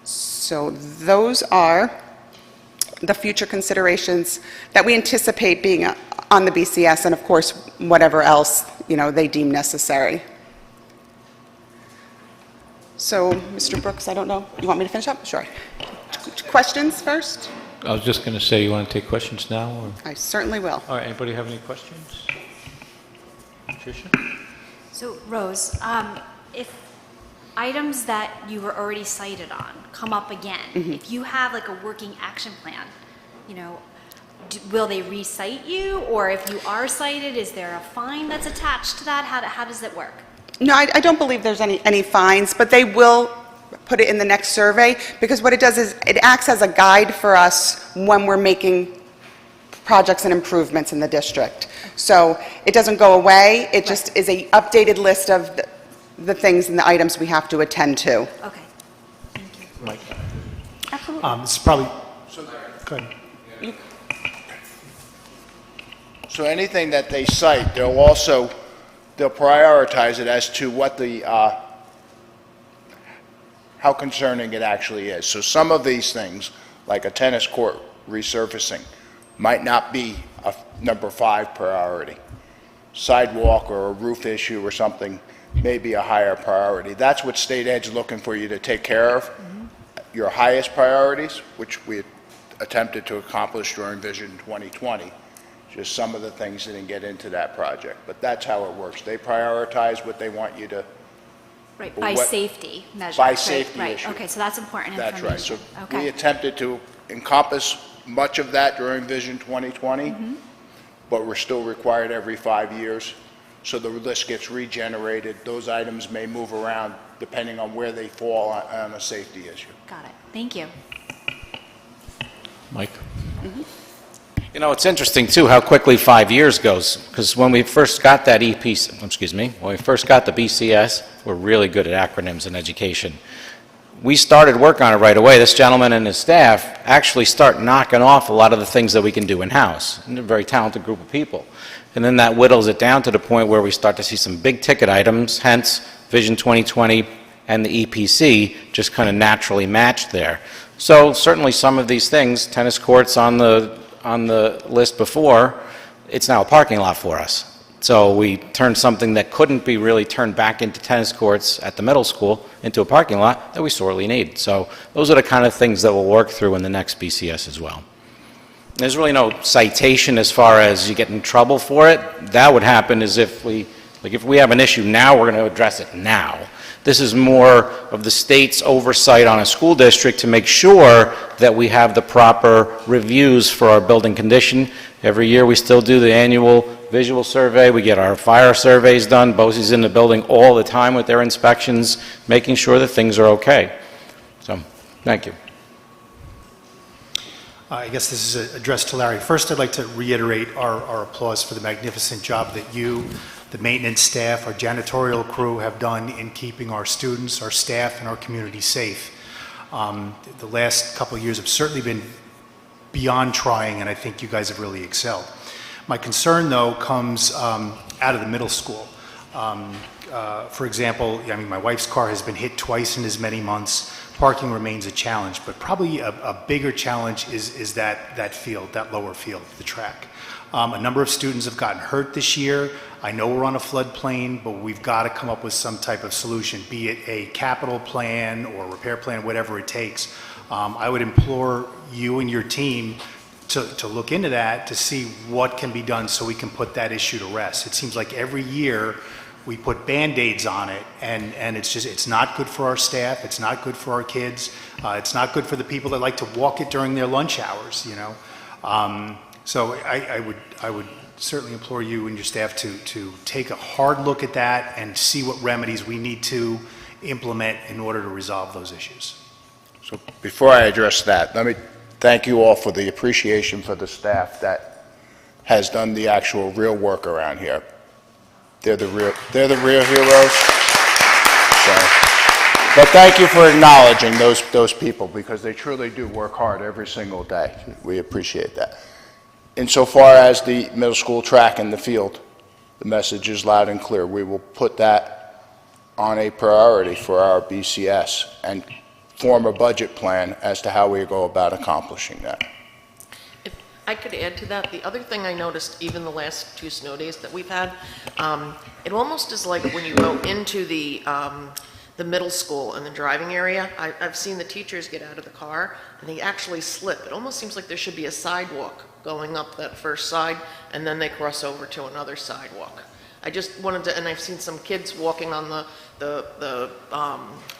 So those are the future considerations that we anticipate being on the BCS, and of course, whatever else, they deem necessary. So, Mr. Brooks, I don't know, you want me to finish up? Sure. Questions first? I was just going to say, you want to take questions now? Or? I certainly will. All right, anybody have any questions? Patricia? So, Rose, if items that you were already cited on come up again, if you have like a working action plan, will they re-cite you? Or if you are cited, is there a fine that's attached to that? How does it work? No, I don't believe there's any fines, but they will put it in the next survey, because what it does is it acts as a guide for us when we're making projects and improvements in the district. So it doesn't go away, it just is a updated list of the things and the items we have to attend to. Okay, thank you. Mike? Absolutely. This is probably, go ahead. So anything that they cite, they'll prioritize it as to what how concerning it actually is. So some of these things, like a tennis court resurfacing, might not be a number 5 priority. Sidewalk or a roof issue or something may be a higher priority. That's what state ed's looking for you to take care of. Your highest priorities, which we attempted to accomplish during Vision 2020. Just some of the things didn't get into that project, but that's how it works. They prioritize what they want you to. Right, by safety measures. By safety right. issue. Okay, so that's important That's right. So information. Okay. we attempted to encompass much of that during Vision 2020, but we're still required every 5 years. So the list gets regenerated. Those items may move around depending on where they fall on a safety issue. Got it. Thank you. Mike? It's interesting too how quickly 5 years goes, because when we first got that when we first got the BCS, we're really good at acronyms in education. We started work on it right away. This gentleman and his staff actually start knocking off a lot of the things that we can do in-house. And they're a very talented group of people. And then that whittles it down to the point where we start to see some big ticket items, hence Vision 2020 and the EPC just kind of naturally matched there. So certainly some of these things, tennis courts on the list before, it's now a parking lot for us. So we turned something that couldn't be really turned back into tennis courts at the middle school into a parking lot that we sorely need. So those are the kind of things that we'll work through in the next BCS as well. There's really no citation as far as you get in trouble for it. That would happen as if we have an issue now, we're going to address it now. This is more of the state's oversight on a school district to make sure that we have the proper reviews for our building condition. Every year we still do the annual visual survey. We get our fire surveys done. BOCE's in the building all the time with their inspections, making sure that things are okay. So, thank you. I guess this is addressed to Larry. First, I'd like to reiterate our applause for the magnificent job that you, the maintenance staff, our janitorial crew have done in keeping our students, our staff, and our community safe. The last couple of years have certainly been beyond trying, and I think you guys have really excelled. My concern, though, comes out of the middle school. For example, my wife's car has been hit twice in as many months. Parking remains a challenge, but probably a bigger challenge is that field, that lower field, the track. A number of students have gotten hurt this year. I know we're on a floodplain, but we've got to come up with some type of solution, be it a capital plan or repair plan, whatever it takes. I would implore you and your team to look into that, to see what can be done so we can put that issue to rest. It seems like every year we put Band-Aids on it, and it's not good for our staff, it's not good for our kids, it's not good for the people that like to walk it during their lunch hours, So I would certainly implore you and your staff to take a hard look at that and see what remedies we need to implement in order to resolve those issues. So before I address that, let me thank you all for the appreciation for the staff that has done the actual real work around here. They're the real heroes. So, but thank you for acknowledging those people, because they truly do work hard every single day. We appreciate that. Insofar as the middle school track and the field, the message is loud and clear. We will put that on a priority for our BCS and form a budget plan as to how we go about accomplishing that. If I could add to that, the other thing I noticed, even the last 2 snow days that we've had, it almost is like when you go into the middle school and the driving area, I've seen the teachers get out of the car and they actually slip. It almost seems like there should be a sidewalk going up that first side, and then they cross over to another sidewalk. I just wanted to, and I've seen some kids walking on the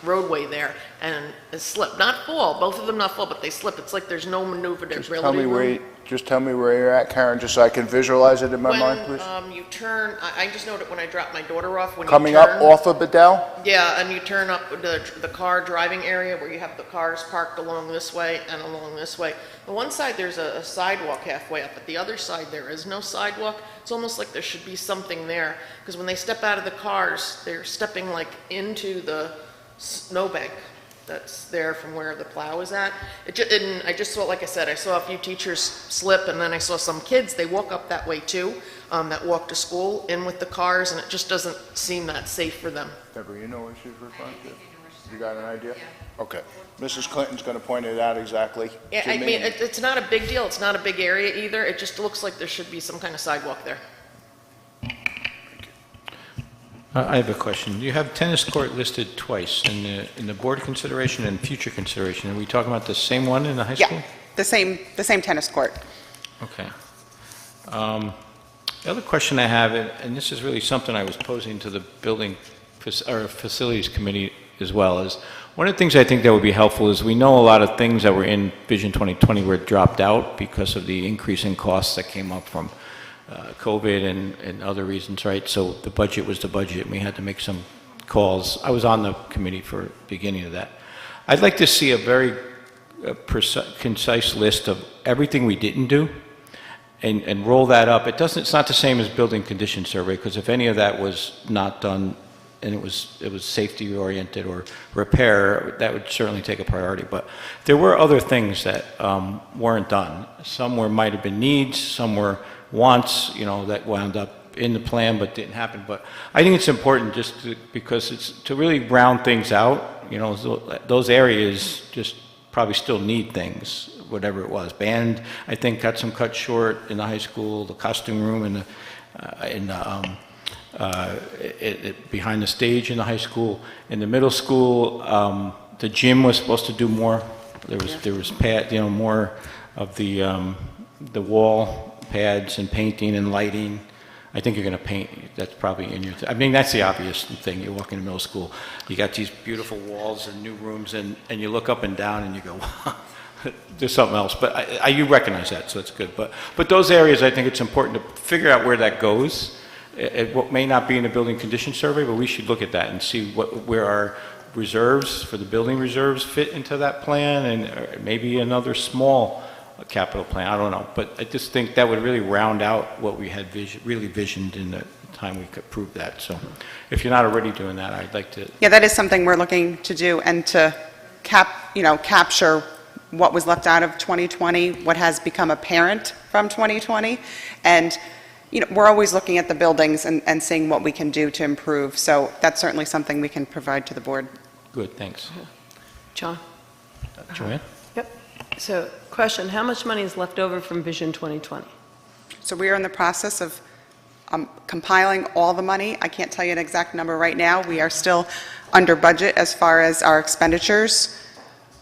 roadway there and slip, not fall, both of them not fall, but they slip. It's like there's no maneuverability room. Just tell me where you're at, Karen, just so I can visualize it in my mind, please. When you turn, I just noted when I drop my daughter off, when you Coming turn. up off of Bedell? Yeah, and you turn up the car driving area where you have the cars parked along this way and along this way. On one side, there's a sidewalk halfway up, but the other side, there is no sidewalk. It's almost like there should be something there, because when they step out of the cars, they're stepping like into the snowbank that's there from where the plow is at. And I just saw, like I said, I saw a few teachers slip, and then I saw some kids, they walk up that way too, that walk to school in with the cars, and it just doesn't seem that safe for them. Deborah, you know what she's referring to? You got an idea? Okay. Mrs. Clinton's going to point it out exactly Yeah, to I me. mean, it's not a big deal, it's not a big area either, it just looks like there should be some kind of sidewalk there. I have a question. You have tennis court listed twice in the board consideration and future consideration. Are we talking about the same one in the high school? Yeah, the same tennis court. Okay. The other question I have, and this is really something I was posing to the building or facilities committee as well, is one of the things I think that would be helpful is we know a lot of things that were in Vision 2020 were dropped out because of the increase in costs that came up from COVID and other reasons, right? So the budget was the budget, and we had to make some calls. I was on the committee for the beginning of that. I'd like to see a very concise list of everything we didn't do and roll that up. It's not the same as building condition survey, because if any of that was not done and it was safety oriented or repair, that would certainly take a priority. But there were other things that weren't done. Some might have been needs, some were wants, that wound up in the plan but didn't happen. But I think it's important because it's to really round things out. Those areas just probably still need things, whatever it was. Band, I think, got some cut short in the high school. The costume room behind the stage in the high school. In the middle school, the gym was supposed to do more. There was more of the wall pads and painting and lighting. I think you're going to paint. That's probably in your. I mean, that's the obvious thing. You walk into middle school, you got these beautiful walls and new rooms, and you look up and down and you go, wow, there's something else. But you recognize that, so it's good. But those areas, I think it's important to figure out where that goes. What may not be in the building condition survey, but we should look at that and see where our reserves for the building reserves fit into that plan, and maybe another small capital plan. I don't know, but I just think that would really round out what we had really visioned in the time we could prove that. So if you're not already doing that, I'd like to. Yeah, that is something we're looking to do, and to capture what was left out of 2020, what has become apparent from 2020, and we're always looking at the buildings and seeing what we can do to improve. So that's certainly something we can provide to the board. Good, thanks. John? Joanne? Yep. So, question, how much money is left over from Vision 2020? So we are in the process of compiling all the money. I can't tell you an exact number right now. We are still under budget as far as our expenditures,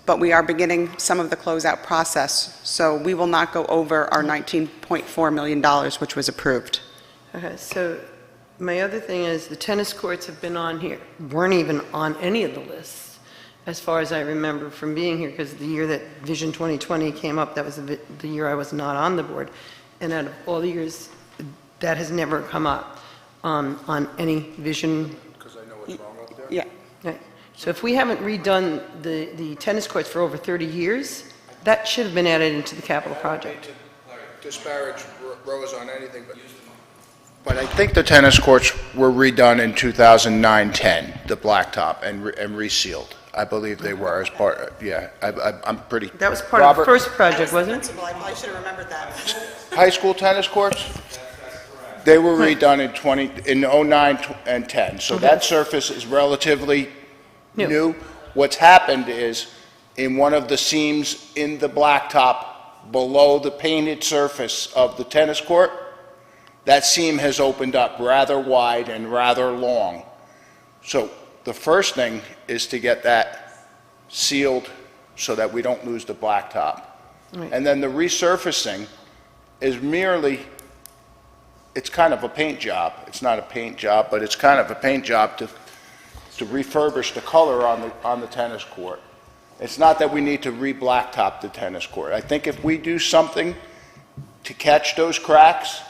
but we are beginning some of the closeout process. So we will not go over our $19.4 million, which was approved. Okay, so my other thing is the tennis courts have been on here, weren't even on any of the lists, as far as I remember from being here, because the year that Vision 2020 came up, that was the year I was not on the board. And out of all the years, that has never come up on any Vision. Because I know what's wrong up there? Yeah. Right. So if we haven't redone the tennis courts for over 30 years, that should have been added into the capital project. Disparage Rose on anything, but I think the tennis courts were redone in 2009-10, the blacktop, and resealed. I believe they were as part, I'm pretty. That was part of the first project, wasn't it? I probably should have remembered that. High school tennis courts? They were redone in '09 and '10, so that surface is relatively new. What's happened is, in one of the seams in the blacktop below the painted surface of the tennis court, that seam has opened up rather wide and rather long. So the first thing is to get that sealed so that we don't lose the blacktop. Right. And then the resurfacing is merely, it's kind of a paint job. It's not a paint job, but it's kind of a paint job to refurbish the color on the tennis court. It's not that we need to re-blacktop the tennis court. I think if we do something to catch those cracks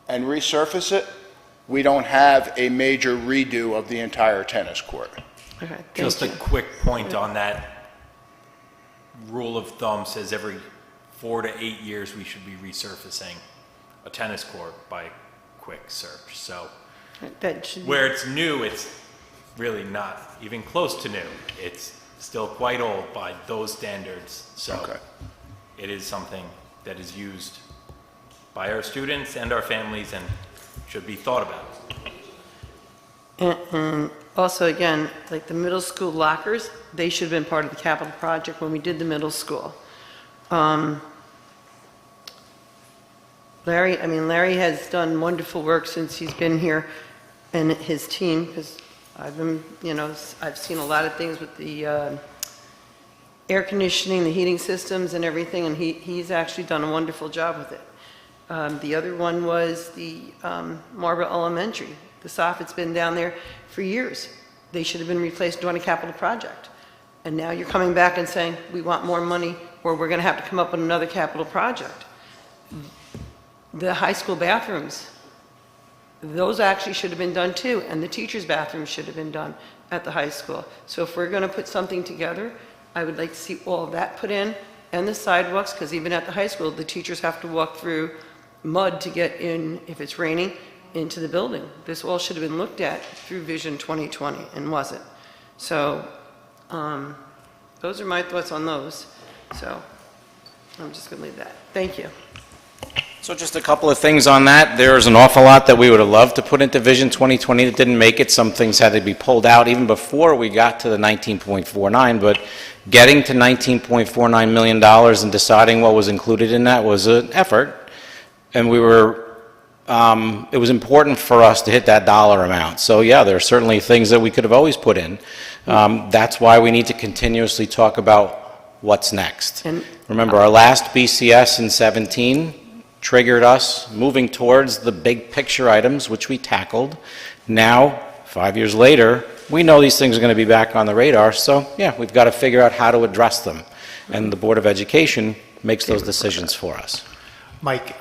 and resurface it, we don't have a major redo of the entire tennis court. Okay, thank Just a you. quick point on that. Rule of thumb says every 4 to 8 years we should be resurfacing a tennis court by quick search. So That should be- where it's new, it's really not even close to new. It's still quite old by those standards. So Okay. it is something that is used by our students and our families and should be thought about. And also, again, like the middle school lockers, they should have been part of the capital project when we did the middle school. Larry has done wonderful work since he's been here, and his team, because I've been, I've seen a lot of things with the air conditioning, the heating systems and everything, and he's actually done a wonderful job with it. The other one was the Marlboro Elementary. The soffit's been down there for years. They should have been replaced during a capital project. And now you're coming back and saying, we want more money, or we're going to have to come up with another capital project. The high school bathrooms, those actually should have been done too, and the teachers' bathrooms should have been done at the high school. So if we're going to put something together, I would like to see all of that put in, and the sidewalks, because even at the high school, the teachers have to walk through mud to get in, if it's raining, into the building. This all should have been looked at through Vision 2020, and wasn't. So, those are my thoughts on those. So, I'm just going to leave that. Thank you. So just a couple of things on that. There's an awful lot that we would have loved to put into Vision 2020 that didn't make it. Some things had to be pulled out even before we got to the 19.49, but getting to $19.49 million and deciding what was included in that was an effort, and it was important for us to hit that dollar amount. So yeah, there are certainly things that we could have always put in. That's why we need to continuously talk about what's next. And remember, our last BCS in 17 triggered us moving towards the big picture items, which we tackled. Now, 5 years later, we know these things are going to be back on the radar, so yeah, we've got to figure out how to address them. And the Board of Education makes those decisions for us. Mike,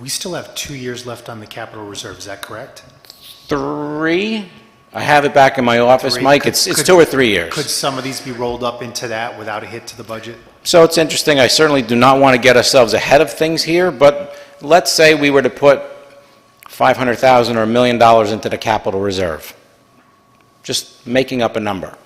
we still have 2 years left on the capital reserve, is that correct? 3? I have it back in my office, 3? Mike. It's 2 or 3 years. Could some of these be rolled up into that without a hit to the budget? So it's interesting. I certainly do not want to get ourselves ahead of things here, but let's say we were to put $500,000 or $1 million into the capital reserve. Just making up a number.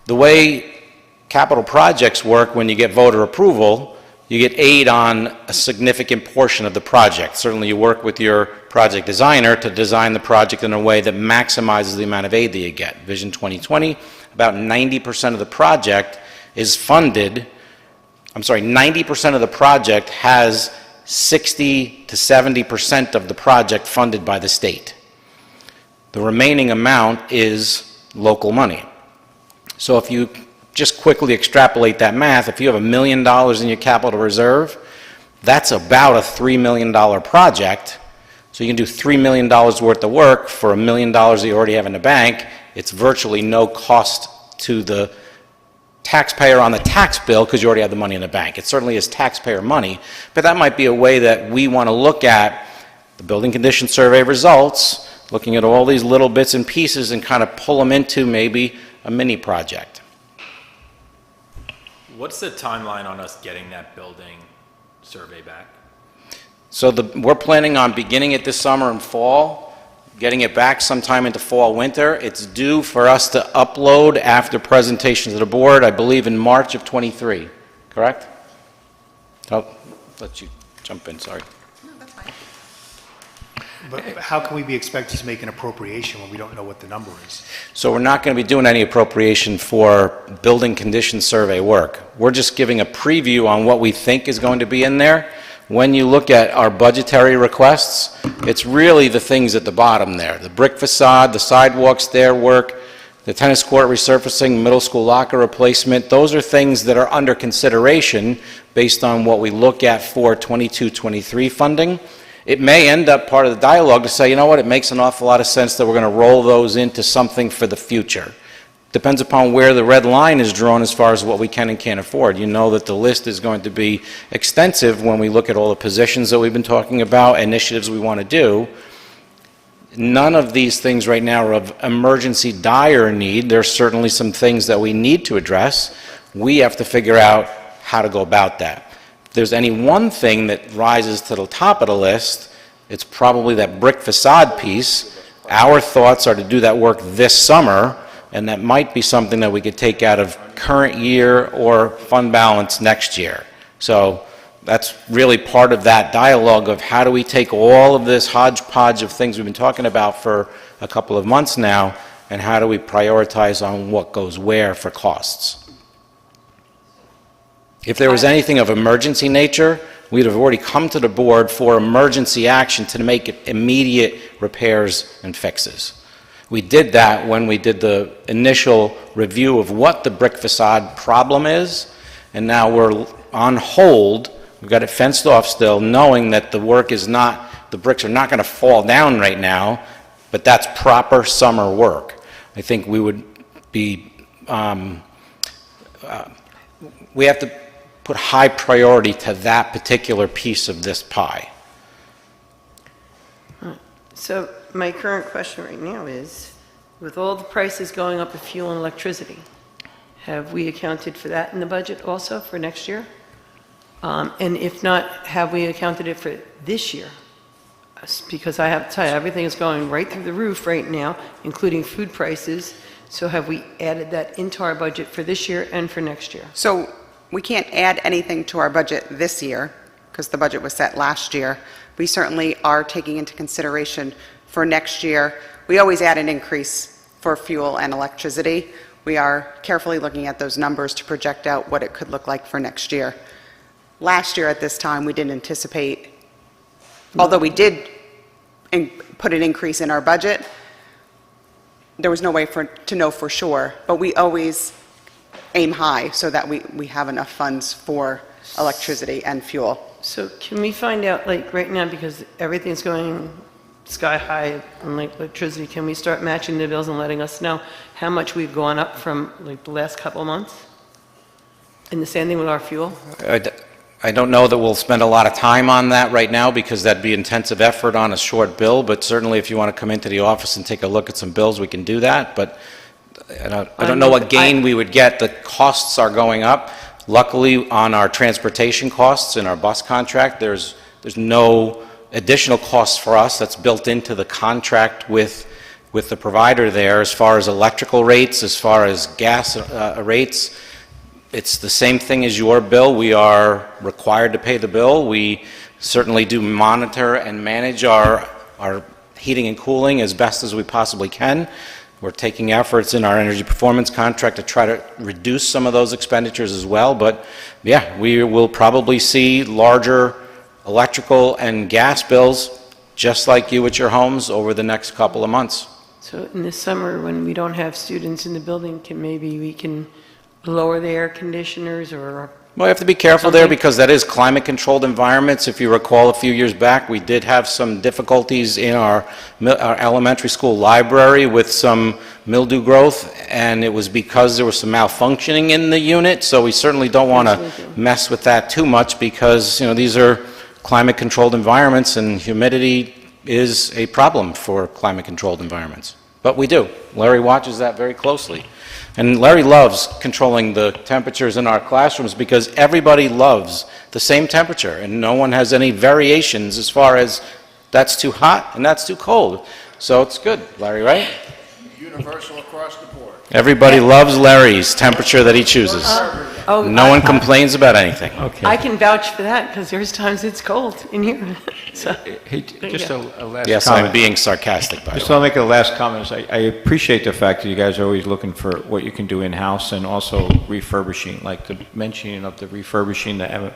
The way capital projects work, when you get voter approval, you get aid on a significant portion of the project. Certainly you work with your project designer to design the project in a way that maximizes the amount of aid that you get. Vision 2020, about 90% of the project is funded. 90% of the project has 60 to 70% of the project funded by the state. The remaining amount is local money. So if you just quickly extrapolate that math, if you have $1 million in your capital reserve, that's about a $3 million project. So you can do $3 million worth of work for $1 million that you already have in the bank. It's virtually no cost to the taxpayer on the tax bill because you already have the money in the bank. It certainly is taxpayer money, but that might be a way that we want to look at the building condition survey results, looking at all these little bits and pieces and kind of pull them into maybe a mini project. What's the timeline on us getting that building survey back? So we're planning on beginning it this summer and fall, getting it back sometime into fall, winter. It's due for us to upload after presentation to the board, I believe in March of '23, correct? Oh, let you jump in, sorry. No, that's fine. But how can we be expected to make an appropriation when we don't know what the number is? So we're not going to be doing any appropriation for building condition survey work. We're just giving a preview on what we think is going to be in there. When you look at our budgetary requests, it's really the things at the bottom there. The brick facade, the sidewalk stair work, the tennis court resurfacing, middle school locker replacement. Those are things that are under consideration based on what we look at for 22-23 funding. It may end up part of the dialogue to say, you know what, it makes an awful lot of sense that we're going to roll those into something for the future. Depends upon where the red line is drawn as far as what we can and can't afford. You know that the list is going to be extensive when we look at all the positions that we've been talking about, initiatives we want to do. None of these things right now are of emergency dire need. There's certainly some things that we need to address. We have to figure out how to go about that. If there's any one thing that rises to the top of the list, it's probably that brick facade piece. Our thoughts are to do that work this summer, and that might be something that we could take out of current year or fund balance next year. So that's really part of that dialogue of how do we take all of this hodgepodge of things we've been talking about for a couple of months now, and how do we prioritize on what goes where for costs. If there was anything of emergency nature, we'd have already come to the board for emergency action to make it immediate repairs and fixes. We did that when we did the initial review of what the brick facade problem is, and now we're on hold. We've got it fenced off still, knowing that the work is not, the bricks are not going to fall down right now, but that's proper summer work. I think we would be, we have to put high priority to that particular piece of this pie. So my current question right now is, with all the prices going up of fuel and electricity, have we accounted for that in the budget also for next year? And if not, have we accounted it for this year? Because I have to tell you, everything is going right through the roof right now, including food prices. So have we added that into our budget for this year and for next year? So we can't add anything to our budget this year because the budget was set last year. We certainly are taking into consideration for next year. We always add an increase for fuel and electricity. We are carefully looking at those numbers to project out what it could look like for next year. Last year at this time, we didn't anticipate, although we did put an increase in our budget, there was no way to know for sure, but we always aim high so that we have enough funds for electricity and fuel. So can we find out, like right now, because everything's going sky high on like electricity, can we start matching the bills and letting us know how much we've gone up from like the last couple of months? And the same thing with our fuel? I don't know that we'll spend a lot of time on that right now because that'd be intensive effort on a short bill, but certainly if you want to come into the office and take a look at some bills, we can do that. But I don't know what gain we would get. The costs are going up. Luckily, on our transportation costs in our bus contract, there's no additional costs for us. That's built into the contract with the provider there as far as electrical rates, as far as gas rates. It's the same thing as your bill. We are required to pay the bill. We certainly do monitor and manage our heating and cooling as best as we possibly can. We're taking efforts in our energy performance contract to try to reduce some of those expenditures as well. But yeah, we will probably see larger electrical and gas bills just like you at your homes over the next couple of months. So in the summer, when we don't have students in the building, maybe we can lower the air conditioners or... Well, you have to be careful there because that is climate-controlled environments. If you recall a few years back, we did have some difficulties in our elementary school library with some mildew growth, and it was because there was some malfunctioning in the unit, so we certainly don't want to mess with that too much because, you know, these are climate-controlled environments and humidity is a problem for climate-controlled environments. But we do. Larry watches that very closely. And Larry loves controlling the temperatures in our classrooms because everybody loves the same temperature and no one has any variations as far as that's too hot and that's too cold. So it's good, Larry, right? Universal across the board. Everybody loves Larry's temperature that he chooses. Oh, No one complains about anything. Okay. I can vouch for that, because there's times it's cold in here, so. Hey, just a last Yes, comment. I'm being sarcastic, by the Just way. I'll make a last comment. I appreciate the fact that you guys are always looking for what you can do in-house and also refurbishing, like the mentioning of the refurbishing the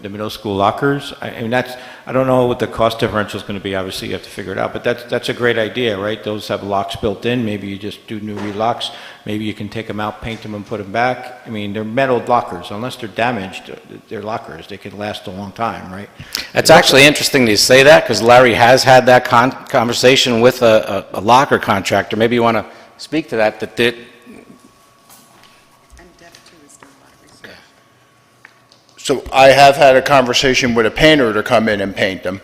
middle school lockers. I mean, I don't know what the cost differential is going to be. Obviously, you have to figure it out. But that's a great idea, right? Those have locks built in. Maybe you just do new relocks. Maybe you can take them out, paint them, and put them back. I mean, they're metal lockers. Unless they're damaged, they're lockers. They can last a long time, right? It's actually interesting to say that, because Larry has had that conversation with a locker contractor. Maybe you want to speak to that, So I have had a conversation with a painter to come in and paint them.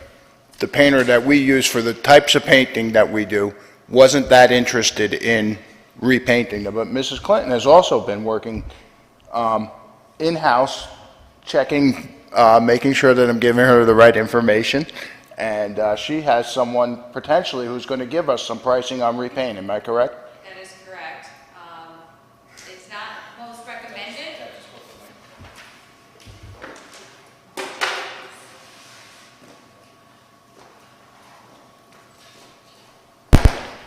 The painter that we use for the types of painting that we do wasn't that interested in repainting them. But Mrs. Clinton has also been working in-house, checking, making sure that I'm giving her the right information. And she has someone potentially who's going to give us some pricing on repaint. Am I correct? That is correct. It's not most recommended.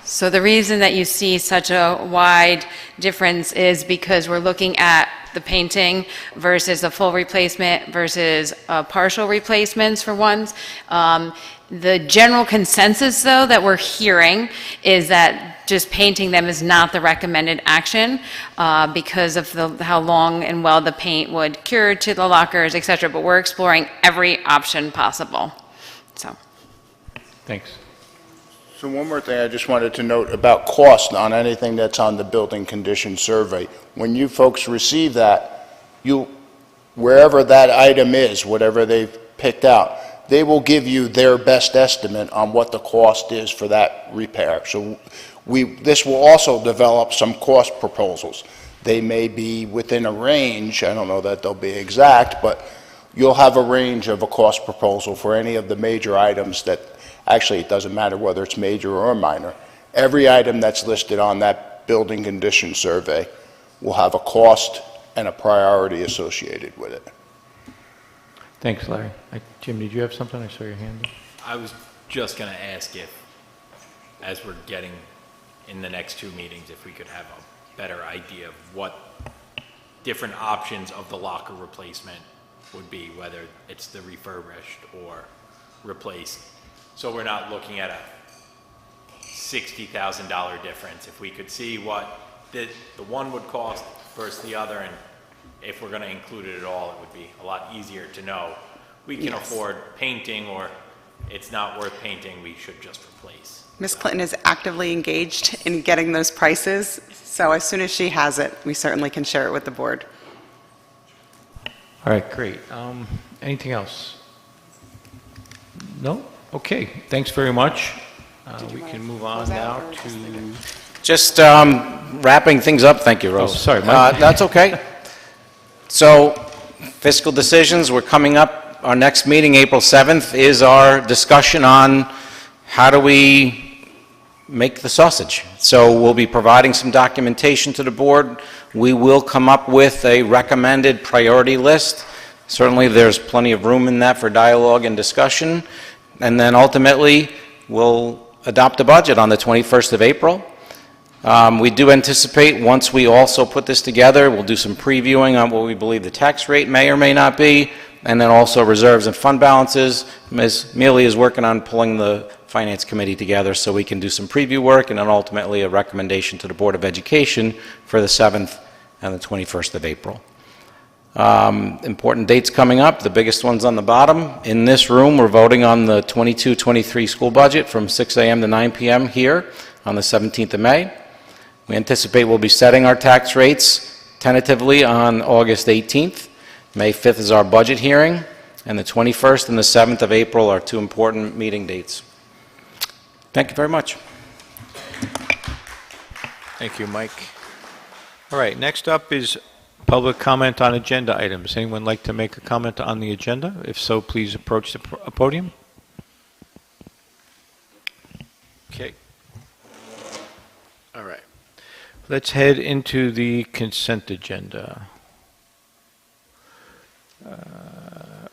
So the reason that you see such a wide difference is because we're looking at the painting versus a full replacement versus partial replacements for ones. The general consensus, though, that we're hearing is that just painting them is not the recommended action because of how long and well the paint would cure to the lockers, et cetera. But we're exploring every option possible. So. Thanks. So one more thing I just wanted to note about cost on anything that's on the building condition survey. When you folks receive that, wherever that item is, whatever they've picked out, they will give you their best estimate on what the cost is for that repair. So this will also develop some cost proposals. They may be within a range, I don't know that they'll be exact, but you'll have a range of a cost proposal for any of the major items that, actually it doesn't matter whether it's major or minor. Every item that's listed on that building condition survey will have a cost and a priority associated with it. Thanks, Larry. Jim, did you have something? I saw your hand. I was just going to ask if, as we're getting in the next two meetings, if we could have a better idea of what different options of the locker replacement would be, whether it's the refurbished or replaced. So we're not looking at a $60,000 difference. If we could see what the one would cost versus the other, and if we're going to include it at all, it would be a lot easier to know. We can afford painting, or it's not worth painting, we should just replace. Ms. Clinton is actively engaged in getting those prices, so as soon as she has it, we certainly can share it with the board. All right, great. Anything else? No? Okay, thanks very much. We can move on now to... Just wrapping things up, thank you, Rose. Oh, sorry, Mike. That's okay. So, fiscal decisions, we're coming up. Our next meeting, April 7th, is our discussion on how do we make the sausage. So we'll be providing some documentation to the board. We will come up with a recommended priority list. Certainly there's plenty of room in that for dialogue and discussion. And then ultimately, we'll adopt a budget on the 21st of April. We do anticipate, once we also put this together, we'll do some previewing on what we believe the tax rate may or may not be, and then also reserves and fund balances. Ms. Mealy is working on pulling the Finance Committee together so we can do some preview work, and then ultimately a recommendation to the Board of Education for the 7th and the 21st of April. Important dates coming up. The biggest one's on the bottom. In this room, we're voting on the 22-23 school budget from 6 a.m. to 9 p.m. here on the 17th of May. We anticipate we'll be setting our tax rates tentatively on August 18th. May 5th is our budget hearing, and the 21st and the 7th of April are two important meeting dates. Thank you very much. Thank you, Mike. All right, next up is public comment on agenda items. Anyone like to make a comment on the agenda? If so, please approach the podium. Okay. All right. Let's head into the consent agenda.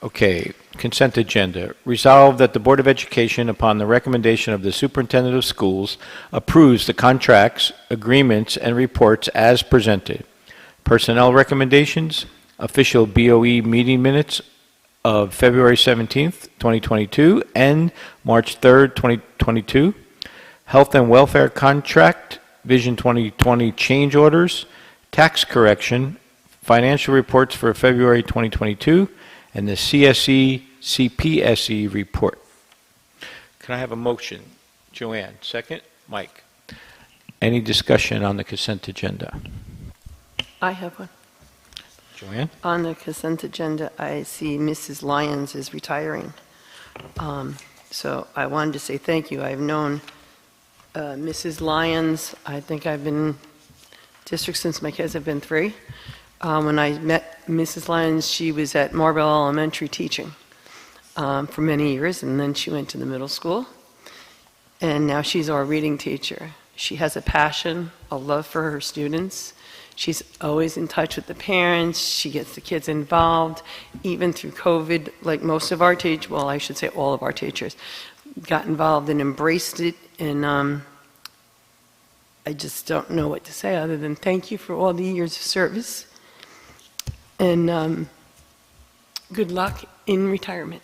Okay, consent agenda. Resolved that the Board of Education, upon the recommendation of the Superintendent of Schools, approves the contracts, agreements, and reports as presented. Personnel recommendations, official BOE meeting minutes of February 17th, 2022, and March 3rd, 2022, health and welfare contract, Vision 2020 change orders, tax correction, financial reports for February 2022, and the CSE CPSE report. Can I have a motion? Joanne, second. Mike. Any discussion on the consent agenda? I have one. Joanne? On the consent agenda, I see Mrs. Lyons is retiring. So I wanted to say thank you. I've known Mrs. Lyons, I think I've been in district since my kids have been 3. When I met Mrs. Lyons, she was at Marlboro Elementary teaching for many years, and then she went to the middle school. And now she's our reading teacher. She has a passion, a love for her students. She's always in touch with the parents. She gets the kids involved, even through COVID, like most of our teachers, well, I should say all of our teachers, got involved and embraced it. And I just don't know what to say other than thank you for all the years of service. And good luck in retirement.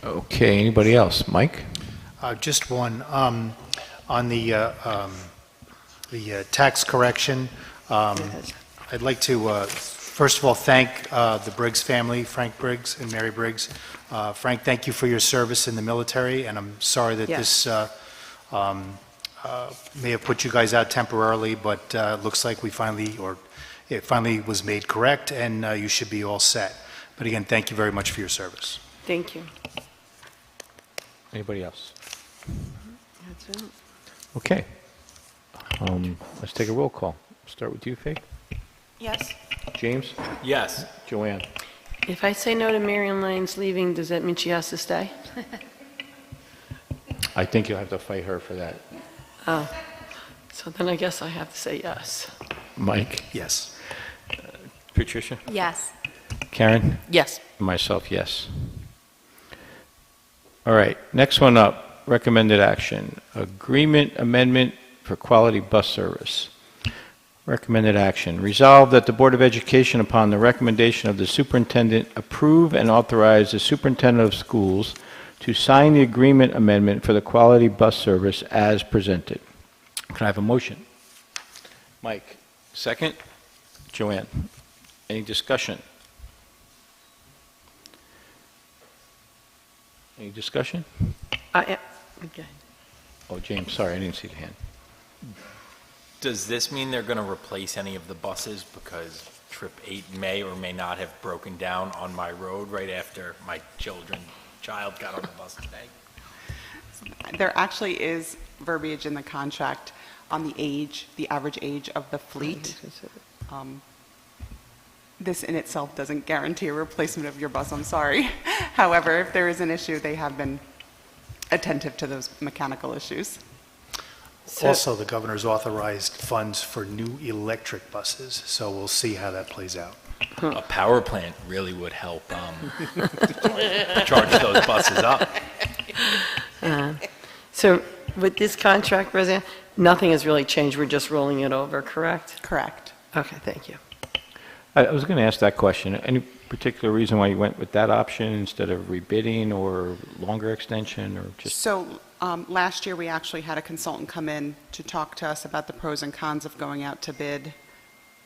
Okay, anybody else? Mike? Just one. On the tax correction, I'd like to, first of all, thank the Briggs family, Frank Briggs and Mary Briggs. Frank, thank you for your service in the military, and I'm sorry that this may have put you guys out temporarily, but it looks like it finally was made correct, and you should be all set. But again, thank you very much for your service. Thank you. Anybody else? That's it. Okay. Let's take a roll call. Start with you, Faith. Yes. James? Yes. Joanne? If I say no to Marion Lyons leaving, does that mean she has to stay? I think you'll have to fight her for that. Oh, so then I guess I have to say yes. Mike? Yes. Patricia? Yes. Karen? Yes. Myself, yes. All right, next one up, recommended action. Agreement amendment for quality bus service. Recommended action. Resolved that the Board of Education, upon the recommendation of the superintendent, approve and authorize the superintendent of schools to sign the agreement amendment for the quality bus service as presented. Can I have a motion? Mike, second. Joanne, any discussion? Any discussion? Okay. Oh, James, sorry, I didn't see the hand. Does this mean they're going to replace any of the buses because trip 8 may or may not have broken down on my road right after my child got on the bus today? There actually is verbiage in the contract on the average age of the fleet. This in itself doesn't guarantee a replacement of your bus, I'm sorry. However, if there is an issue, they have been attentive to those mechanical issues. Also, the governor's authorized funds for new electric buses, so we'll see how that plays out. A power plant really would help charge those buses up. So with this contract, Roseanne, nothing has really changed. We're just rolling it over, correct? Correct. Okay, thank you. I was going to ask that question. Any particular reason why you went with that option instead of rebidding or longer extension or just? So last year, we actually had a consultant come in to talk to us about the pros and cons of going out to bid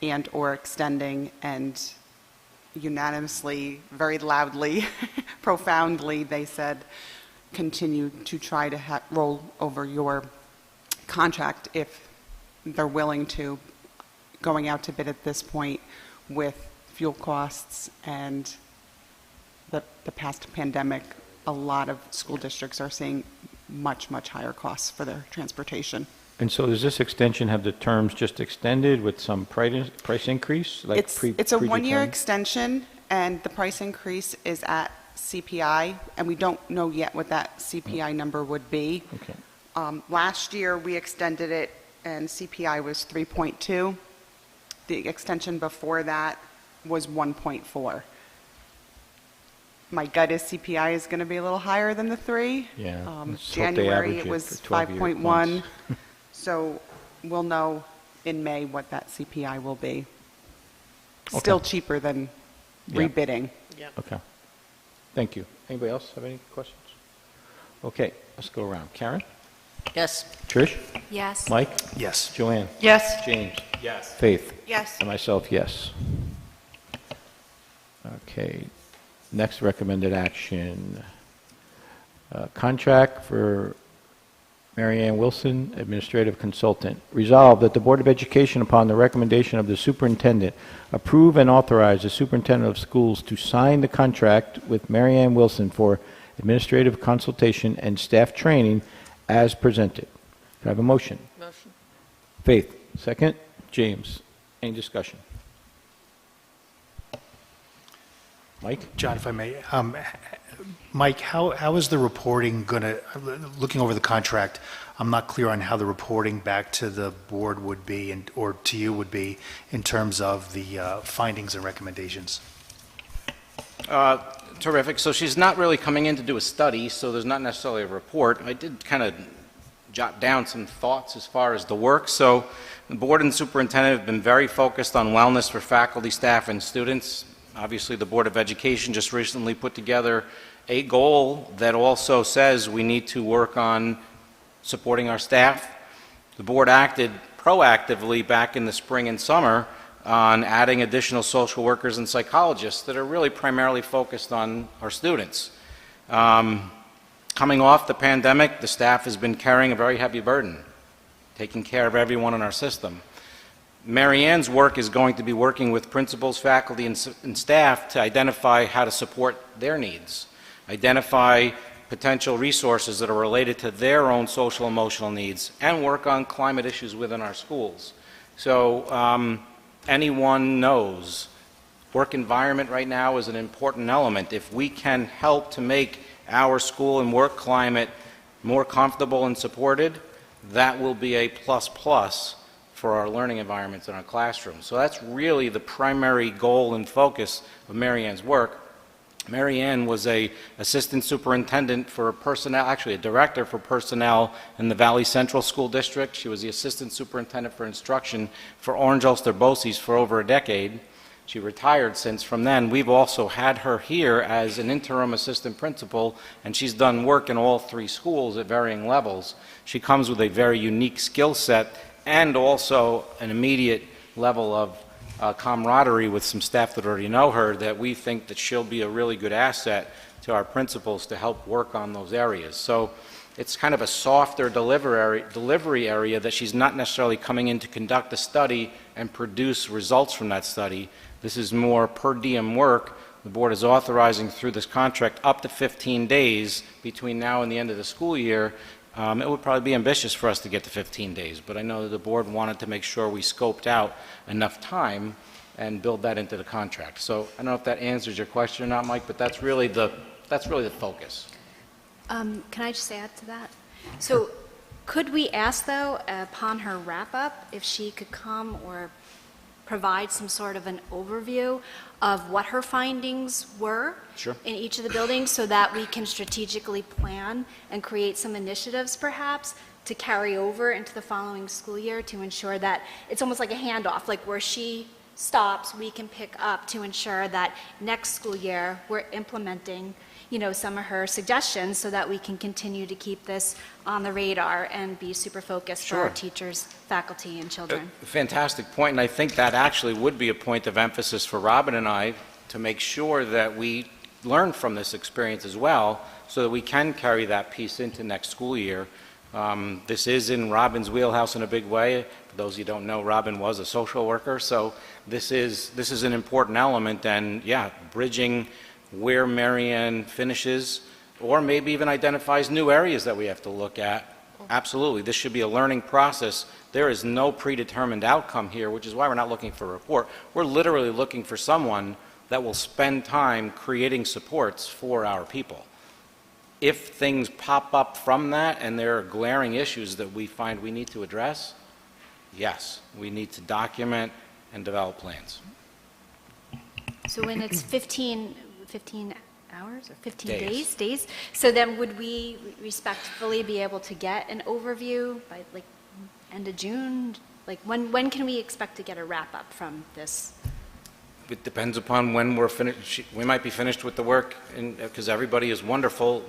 and/or extending, and unanimously, very loudly, profoundly, they said, continue to try to roll over your contract if they're willing to, going out to bid at this point with fuel costs and the past pandemic. A lot of school districts are seeing much, much higher costs for their transportation. And so does this extension have the terms just extended with some price increase? Like It's a one-year predetermined? extension, and the price increase is at CPI, and we don't know yet what that CPI number would be. Okay. Last year, we extended it, and CPI was 3.2. the extension before that was 1.4. My gut is CPI is going to be a little higher than the 3. Yeah, let's hope they January, average it it was for 12-year 5.1. months. So we'll know in May what that CPI will be. Still Okay. cheaper than Yeah. rebidding. Okay. Thank you. Anybody else have any questions? Okay, let's go around. Karen? Yes. Trish? Yes. Mike? Yes. Joanne? Yes. James? Yes. Faith? Yes. And myself, yes. Okay, next recommended action. Contract for Mary Ann Wilson, Administrative Consultant. Resolved that the Board of Education, upon the recommendation of the Superintendent, approve and authorize the Superintendent of Schools to sign the contract with Mary Ann Wilson for administrative consultation and staff training as presented. Can I have a motion? Motion. Faith, second. James, any discussion? Mike? John, if I may, Mike, how is the reporting going to, looking over the contract, I'm not clear on how the reporting back to the board would be, or to you would be, in terms of the findings and recommendations? Terrific. So she's not really coming in to do a study, so there's not necessarily a report. I did kind of jot down some thoughts as far as the work. So the board and superintendent have been very focused on wellness for faculty, staff, and students. Obviously, the Board of Education just recently put together a goal that also says we need to work on supporting our staff. The board acted proactively back in the spring and summer on adding additional social workers and psychologists that are really primarily focused on our students. Coming off the pandemic, the staff has been carrying a very heavy burden, taking care of everyone in our system. Mary Ann's work is going to be working with principals, faculty, and staff to identify how to support their needs, identify potential resources that are related to their own social emotional needs, and work on climate issues within our schools. So anyone knows work environment right now is an important element. If we can help to make our school and work climate more comfortable and supported, that will be a plus for our learning environments in our classrooms. So that's really the primary goal and focus of Mary Ann's work. Mary Ann was a assistant superintendent for personnel, actually a director for personnel in the Valley Central School District. She was the assistant superintendent for instruction for Orange Ulster BOCES for over a decade. She retired since from then. We've also had her here as an interim assistant principal, and she's done work in all 3 schools at varying levels. She comes with a very unique skill set and also an immediate level of camaraderie with some staff that already know her, that we think that she'll be a really good asset to our principals to help work on those areas. So it's kind of a softer delivery area that she's not necessarily coming in to conduct a study and produce results from that study. This is more per diem work. The board is authorizing through this contract up to 15 days between now and the end of the school year. It would probably be ambitious for us to get to 15 days, but I know that the board wanted to make sure we scoped out enough time and build that into the contract. So I don't know if that answers your question or not, Mike, but that's really the focus. Can I just add to that? So could we ask, though, upon her wrap-up, if she could come or provide some sort of an overview of what her findings were Sure. in each of the buildings, so that we can strategically plan and create some initiatives, perhaps, to carry over into the following school year to ensure that it's almost like a handoff, like where she stops, we can pick up to ensure that next school year we're implementing, some of her suggestions, so that we can continue to keep this on the radar and be super focused for our Sure. teachers, faculty, and children. Fantastic point, and I think that actually would be a point of emphasis for Robin and I to make sure that we learn from this experience as well, so that we can carry that piece into next school year. This is in Robin's wheelhouse in a big way. For those of you who don't know, Robin was a social worker, so this is an important element, and bridging where Mary Ann finishes, or maybe even identifies new areas that we have to look at. Absolutely, this should be a learning process. There is no predetermined outcome here, which is why we're not looking for a report. We're literally looking for someone that will spend time creating supports for our people. If things pop up from that and there are glaring issues that we find we need to address, yes, we need to document and develop plans. So when it's 15 hours or 15 Days. days? So then would we respectfully be able to get an overview by like end of June? Like when can we expect to get a wrap-up from this? It depends upon when we're finished. We might be finished with the work, because everybody is wonderful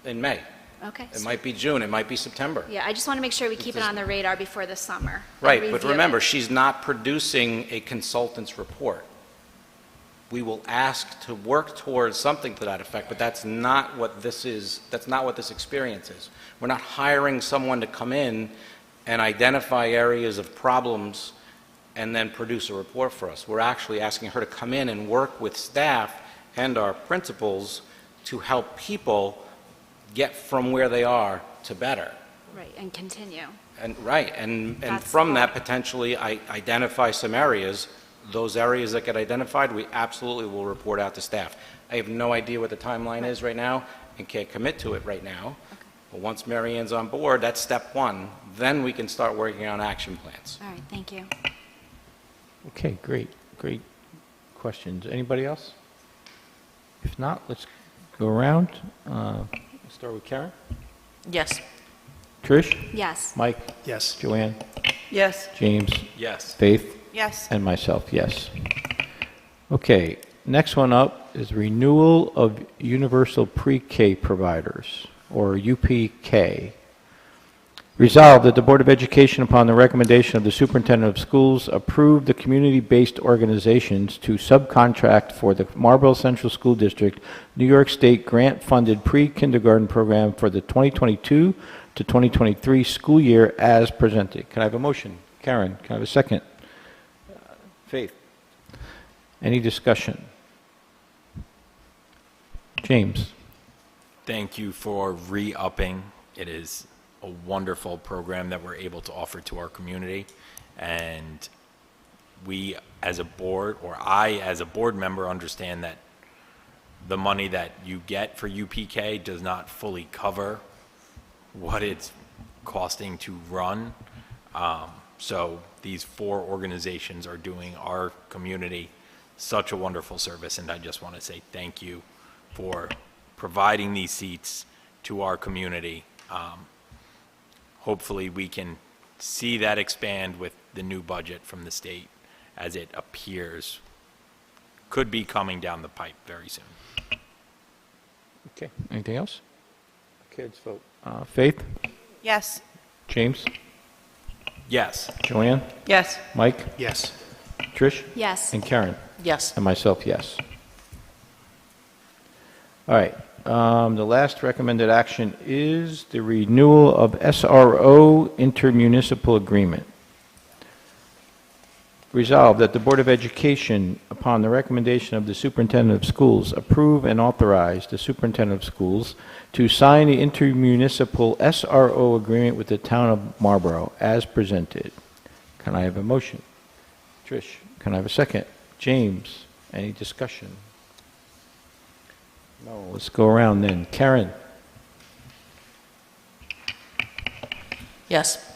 in May. Okay. It might be June, it might be September. Yeah, I just want to make sure we keep it on the radar before the summer. and Right, but review remember, it. she's not producing a consultant's report. We will ask to work towards something to that effect, but that's not what this is, that's not what this experience is. We're not hiring someone to come in and identify areas of problems and then produce a report for us. We're actually asking her to come in and work with staff and our principals to help people get from where they are to better. Right, and continue. And, right, and That's from all. that, potentially, identify some areas. Those areas that get identified, we absolutely will report out to staff. I have no idea what the timeline is right now and can't commit to it right now. But once Mary Ann's on board, that's step one. Then we can start working on action plans. All right, thank you. Okay, great questions. Anybody else? If not, let's go around. Let's start with Karen. Yes. Trish? Yes. Mike? Yes. Joanne? Yes. James? Yes. Faith? Yes. And myself, yes. Okay, next one up is renewal of universal pre-K providers, or UPK. Resolved that the Board of Education, upon the recommendation of the Superintendent of Schools, approve the community-based organizations to subcontract for the Marlboro Central School District, New York State grant-funded pre-kindergarten program for the 2022 to 2023 school year as presented. Can I have a motion? Karen, can I have a second? Faith? Any discussion? James? Thank you for re-upping. It is a wonderful program that we're able to offer to our community. And we as a board, or I as a board member, understand that the money that you get for UPK does not fully cover what it's costing to run. So these 4 organizations are doing our community such a wonderful service, and I just want to say thank you for providing these seats to our community. Hopefully we can see that expand with the new budget from the state, as it appears could be coming down the pipe very soon. Okay, anything else? Okay, let's vote. Faith? Yes. James? Yes. Joanne? Yes. Mike? Yes. Trish? Yes. And Karen? Yes. And myself, yes. All right, the last recommended action is the renewal of SRO intermunicipal agreement. Resolved that the Board of Education, upon the recommendation of the Superintendent of Schools, approve and authorize the Superintendent of Schools to sign the intermunicipal SRO agreement with the Town of Marlboro as presented. Can I have a motion? Trish, can I have a second? James, any discussion? No, let's go around then. Karen? Yes.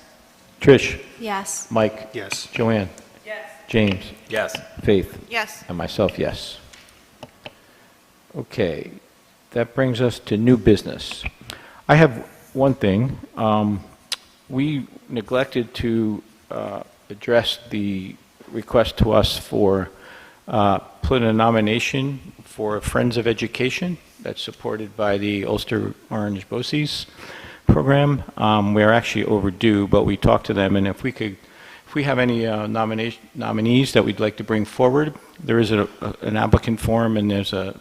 Trish? Yes. Mike? Yes. Joanne? Yes. James? Yes. Faith? Yes. And myself, yes. Okay, that brings us to new business. I have one thing. We neglected to address the request to us for put a nomination for Friends of Education that's supported by the Ulster Orange BOCES program. We're actually overdue, but we talked to them, and if we have any nominees that we'd like to bring forward, there is an applicant form and there's a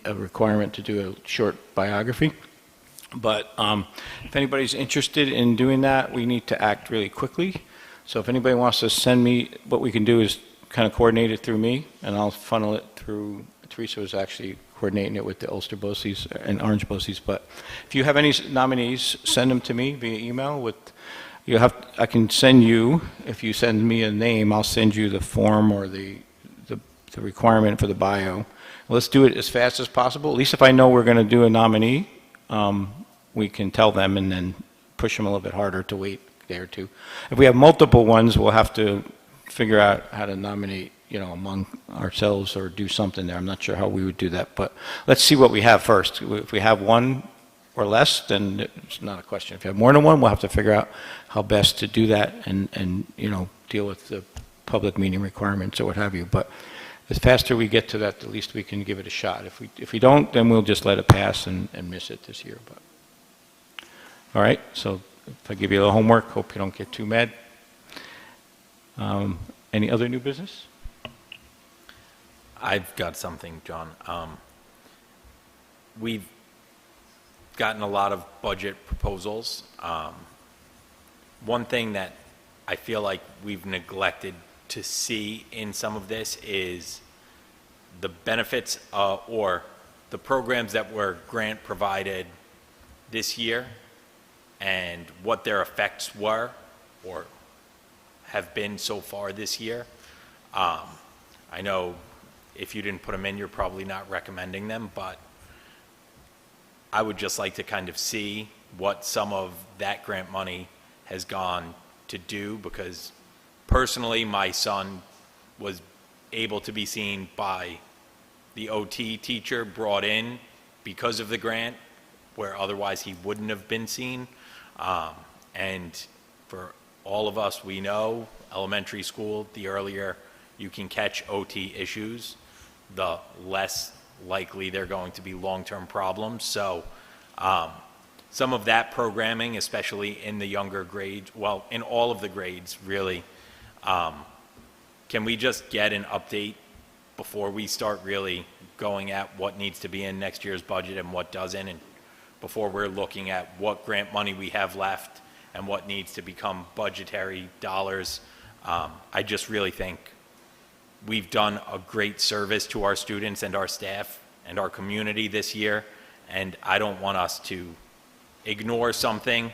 requirement to do a short biography. But if anybody's interested in doing that, we need to act really quickly. So if anybody wants to send me, what we can do is kind of coordinate it through me, and I'll funnel it through. Teresa was actually coordinating it with the Ulster BOCES and Orange BOCES. But if you have any nominees, send them to me via email. I can send you, if you send me a name, I'll send you the form or the requirement for the bio. Let's do it as fast as possible. At least if I know we're going to do a nominee, we can tell them and then push them a little bit harder to wait a day or two. If we have multiple ones, we'll have to figure out how to nominate, among ourselves or do something there. I'm not sure how we would do that, but let's see what we have first. If we have one or less, then it's not a question. If you have more than one, we'll have to figure out how best to do that and deal with the public meeting requirements or what have you. But the faster we get to that, the least we can give it a shot. If we don't, then we'll just let it pass and miss it this year. But all right, so if I give you a little homework, hope you don't get too mad. Any other new business? I've got something, John. We've gotten a lot of budget proposals. One thing that I feel like we've neglected to see in some of this is the benefits or the programs that were grant provided this year and what their effects were or have been so far this year. I know if you didn't put them in, you're probably not recommending them, but I would just like to kind of see what some of that grant money has gone to do, because personally, my son was able to be seen by the OT teacher brought in because of the grant, where otherwise he wouldn't have been seen. And for all of us, we know elementary school, the earlier you can catch OT issues, the less likely they're going to be long-term problems. So some of that programming, especially in the younger grades, well, in all of the grades, really, can we just get an update before we start really going at what needs to be in next year's budget and what doesn't, and before we're looking at what grant money we have left and what needs to become budgetary dollars? I just really think we've done a great service to our students and our staff and our community this year, and I don't want us to ignore something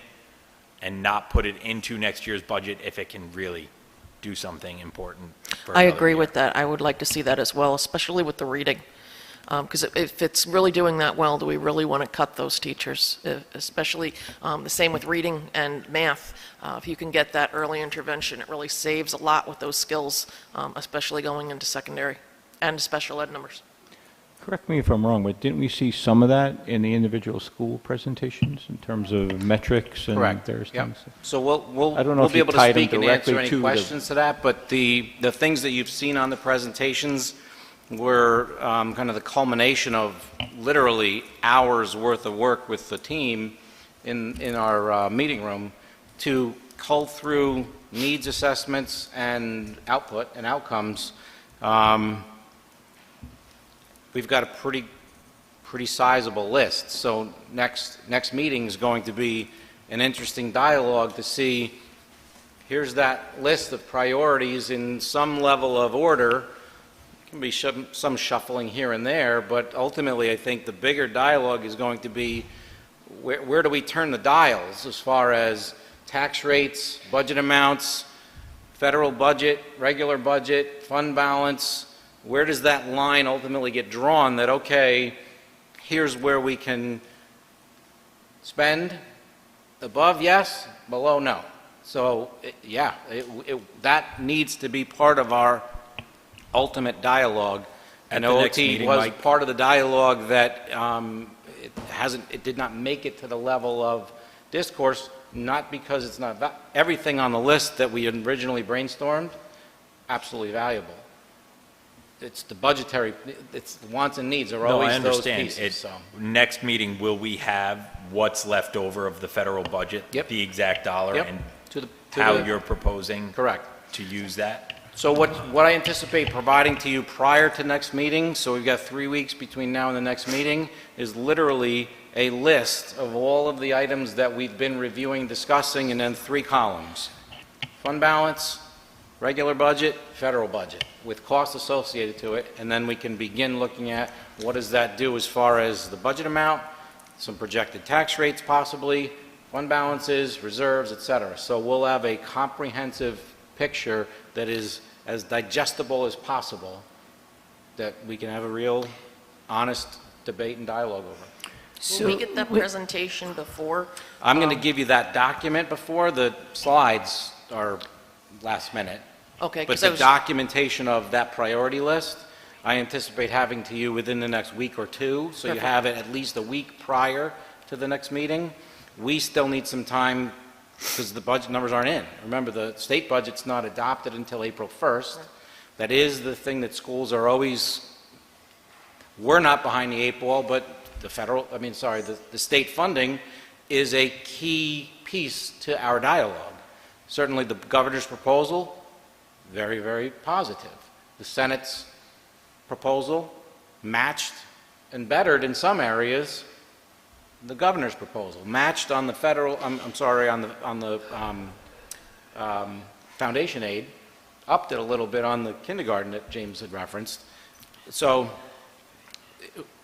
and not put it into next year's budget if it can really do something important for I another agree year. with that. I would like to see that as well, especially with the reading. Because if it's really doing that well, do we really want to cut those teachers? Especially the same with reading and math. If you can get that early intervention, it really saves a lot with those skills, especially going into secondary and special ed numbers. Correct me if I'm wrong, but didn't we see some of that in the individual school presentations in terms of metrics and Correct. various Yep. things? So we'll I don't know we'll if be you able to tied them speak and answer directly any to the- questions to that, but the things that you've seen on the presentations were kind of the culmination of literally hours worth of work with the team in our meeting room to cull through needs assessments and output and outcomes. We've got a pretty sizable list. So next meeting is going to be an interesting dialogue to see, here's that list of priorities in some level of order. Can be some shuffling here and there, but ultimately I think the bigger dialogue is going to be where do we turn the dials as far as tax rates, budget amounts, federal budget, regular budget, fund balance. Where does that line ultimately get drawn that, okay, here's where we can spend above, yes, below, no. So, that needs to be part of our ultimate dialogue. And At the next OT meeting, was Mike. part of the dialogue that it did not make it to the level of discourse, not because it's not, everything on the list that we originally brainstormed, absolutely valuable. It's the budgetary, it's the wants and needs are No, I always those understand. pieces, so. Next meeting, will we have what's left over of the federal budget? Yep. The exact dollar Yep. and To how the- you're proposing Correct. to use that? So what I anticipate providing to you prior to next meeting, so we've got 3 weeks between now and the next meeting, is literally a list of all of the items that we've been reviewing, discussing, and then 3 columns. Fund balance, regular budget, federal budget, with costs associated to it, and then we can begin looking at what does that do as far as the budget amount, some projected tax rates possibly, fund balances, reserves, et cetera. So we'll have a comprehensive picture that is as digestible as possible, that we can have a real honest debate and dialogue over. Will we get that presentation before? I'm going to give you that document before. The slides are last minute. Okay, But 'cause I the was- documentation of that priority list, I anticipate having to you within the next week or two, so you Perfect. have it at least a week prior to the next meeting. We still need some time, because the budget numbers aren't in. Remember, the state budget's not adopted until April 1st. That is the thing that schools are always, we're not behind the eight ball, but the state funding is a key piece to our dialogue. Certainly, the governor's proposal, very, very positive. The Senate's proposal matched and bettered in some areas the governor's proposal, matched on the federal, on the foundation aid, upped it a little bit on the kindergarten that James had referenced. So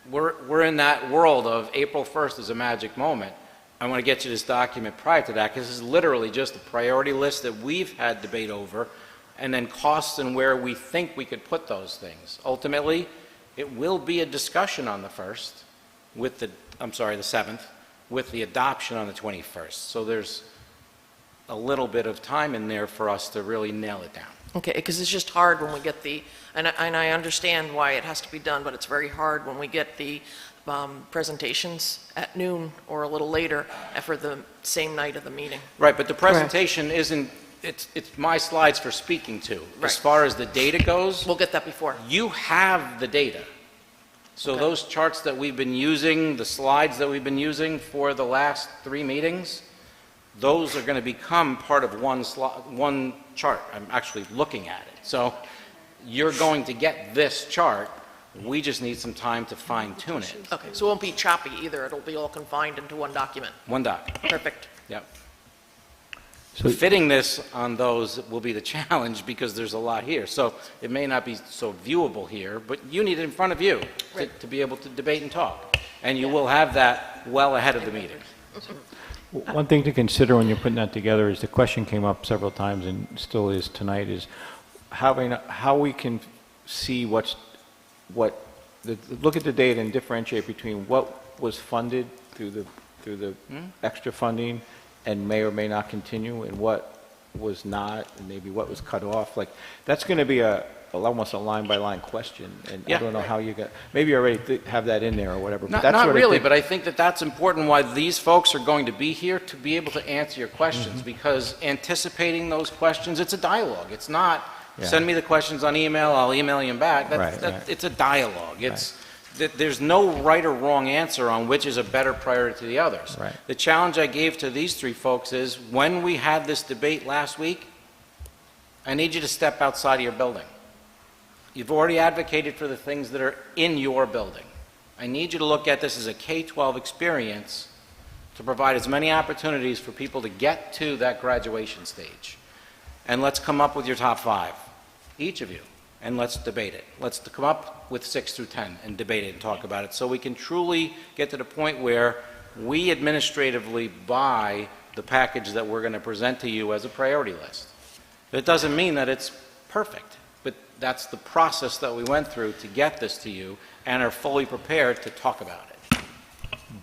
we're in that world of April 1st is a magic moment. I want to get you this document prior to that, because this is literally just a priority list that we've had debate over, and then costs and where we think we could put those things. Ultimately, it will be a discussion on the 1st with the 7th, with the adoption on the 21st. So there's a little bit of time in there for us to really nail it down. Okay, because it's just hard when we get and I understand why it has to be done, but it's very hard when we get the presentations at noon or a little later for the same night of the meeting. Right, but the presentation isn't, it's my slides for speaking to. As far as the data goes, We'll get that before. you have the data. So Okay. those charts that we've been using, the slides that we've been using for the last 3 meetings, those are going to become part of one chart. I'm actually looking at it. So you're going to get this chart. We just need some time to fine tune it. Okay, so it won't be choppy either. It'll be all confined into one document. One doc. Perfect. Yep. So- Fitting this on those will be the challenge, because there's a lot here. So it may not be so viewable here, but you need it in front of you to be able to debate and talk. And you will have that well ahead of the meeting. One thing to consider when you're putting that together is, the question came up several times and still is tonight, is how we can see look at the data and differentiate between what was funded through the extra funding and may or may not continue, and what was not, and maybe what was cut off. Like, that's going to be almost a line-by-line question, and I don't know how you maybe you already have that in there or whatever. But that's Not what really, but I think that that's important, why these folks are going to be here, to be able to answer your questions, because anticipating those questions, it's a dialogue. It's not, send me the questions on email, I'll email you back. It's a dialogue. There's no right or wrong answer on which is a better priority to the others. Right. The challenge I gave to these three folks is, when we had this debate last week, I need you to step outside of your building. You've already advocated for the things that are in your building. I need you to look at this as a K-12 experience to provide as many opportunities for people to get to that graduation stage. And let's come up with your top 5, each of you, and let's debate it. Let's come up with 6 through 10 and debate it and talk about it, so we can truly get to the point where we administratively buy the package that we're going to present to you as a priority list. It doesn't mean that it's perfect, but that's the process that we went through to get this to you, and are fully prepared to talk about it.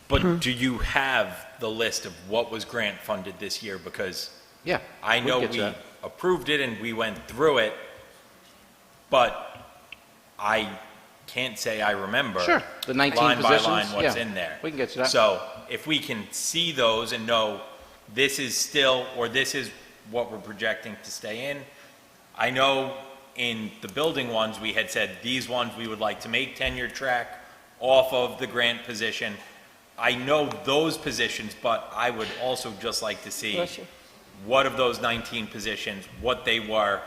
But do you have the list of what was grant funded this year? Because Yeah. I know get to we that. approved it and we went through it, but I can't say I remember. Sure, the 19 line by positions, line what's yeah. in there. We can get to that. So if we can see those and know this is still, or this is what we're projecting to stay in. I know in the building ones, we had said these ones we would like to make tenure track off of the grant position. I know those positions, but I would also just like to see Bless you. what of those 19 positions, what they were,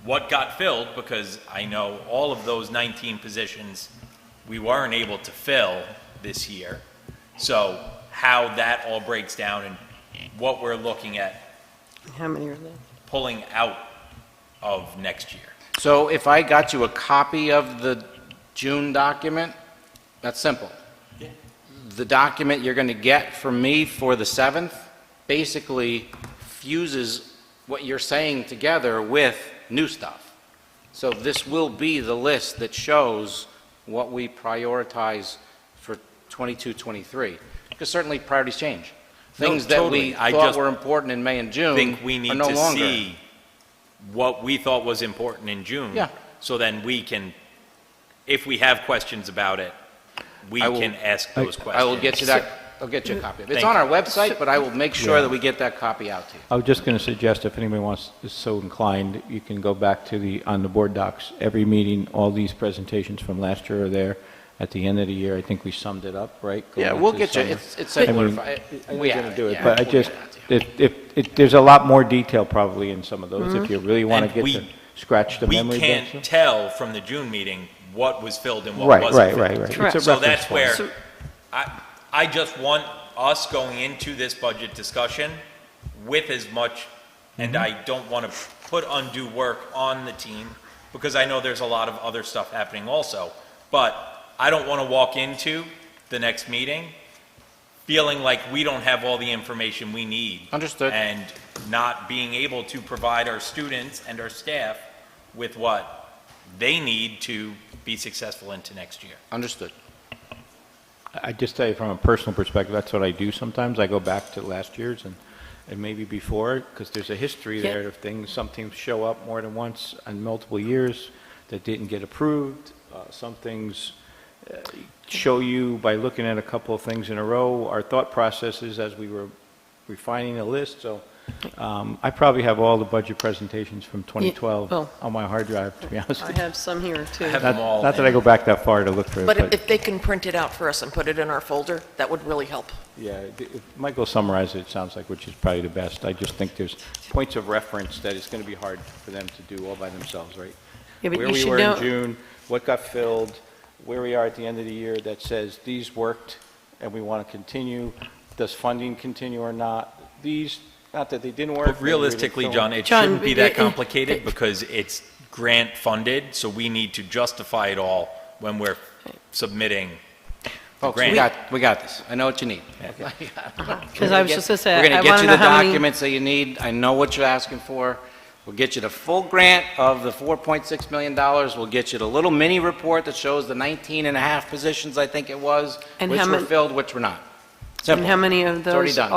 what got filled, because I know all of those 19 positions we weren't able to fill this year. So how that all breaks down and what we're looking at How many are there? pulling out of next year. So if I got you a copy of the June document, that's simple. The document you're going to get from me for the 7th basically fuses what you're saying together with new stuff. So this will be the list that shows what we prioritize for 22, 23. Because certainly priorities change. No, Things that totally. we I thought just were important in May and June think we are need no to longer. see what we thought was important in June. Yeah. So then we can, if we have questions about it, we I will- can ask those questions. I will get you that, I'll get you a copy of it. It's Thank on you. our website, but I will make sure that we get that copy out to you. I was just going to suggest, if anybody wants, is so inclined, you can go back to on the board docs, every meeting, all these presentations from last year are there. At the end of the year, I think we summed it up, right? Yeah, Going we'll into get you, summer. it's I mean, simplified. I'm We going have to do it, yeah, but I we'll just, get it out to you. there's a lot more detail probably in some of those, if you really want to And get we- to scratch the We memory. can't bits. tell from the June meeting what was filled and what Right, wasn't right, filled. right, right. Correct. It's a So reference that's point. where, So- I just want us going into this budget discussion with as much, and I don't want to put undue work on the team, because I know there's a lot of other stuff happening also, but I don't want to walk into the next meeting feeling like we don't have all the information we need. Understood. And not being able to provide our students and our staff with what they need to be successful into next year. Understood. I just tell you from a personal perspective, that's what I do sometimes. I go back to last year's and maybe before, because there's a history Yeah. there of things, some things show up more than once in multiple years that didn't get approved. Some things show you by looking at a couple of things in a row, our thought processes as we were refining the list. So I probably have all the budget presentations from 2012 well- on my hard drive, to be honest I with you. have some here, too. I have Not them all. not that I go back that far to look for it, But but if they can print it out for us and put it in our folder, that would really help. yeah, if Michael summarized it, it sounds like, which is probably the best. I just think there's points of reference that it's going to be hard for them to do all by themselves, right? Yeah, but Where you we should were know- in June, what got filled, where we are at the end of the year that says these worked and we want to continue. Does funding continue or not? These, not that they didn't work. But realistically, John, it John, shouldn't be it- that it- complicated because it's grant funded, so we need to justify it all when we're submitting the Folks, grant. we got this. I know what you need. Because I was just going to say, We're I going to want get to you know the how many... documents that you need. I know what you're asking for. We'll get you the full grant of the $4.6 million. We'll get you the little mini report that shows the 19 and a half positions, I think it was, And which how were many- filled, which were not. And Simple. how many of already those done.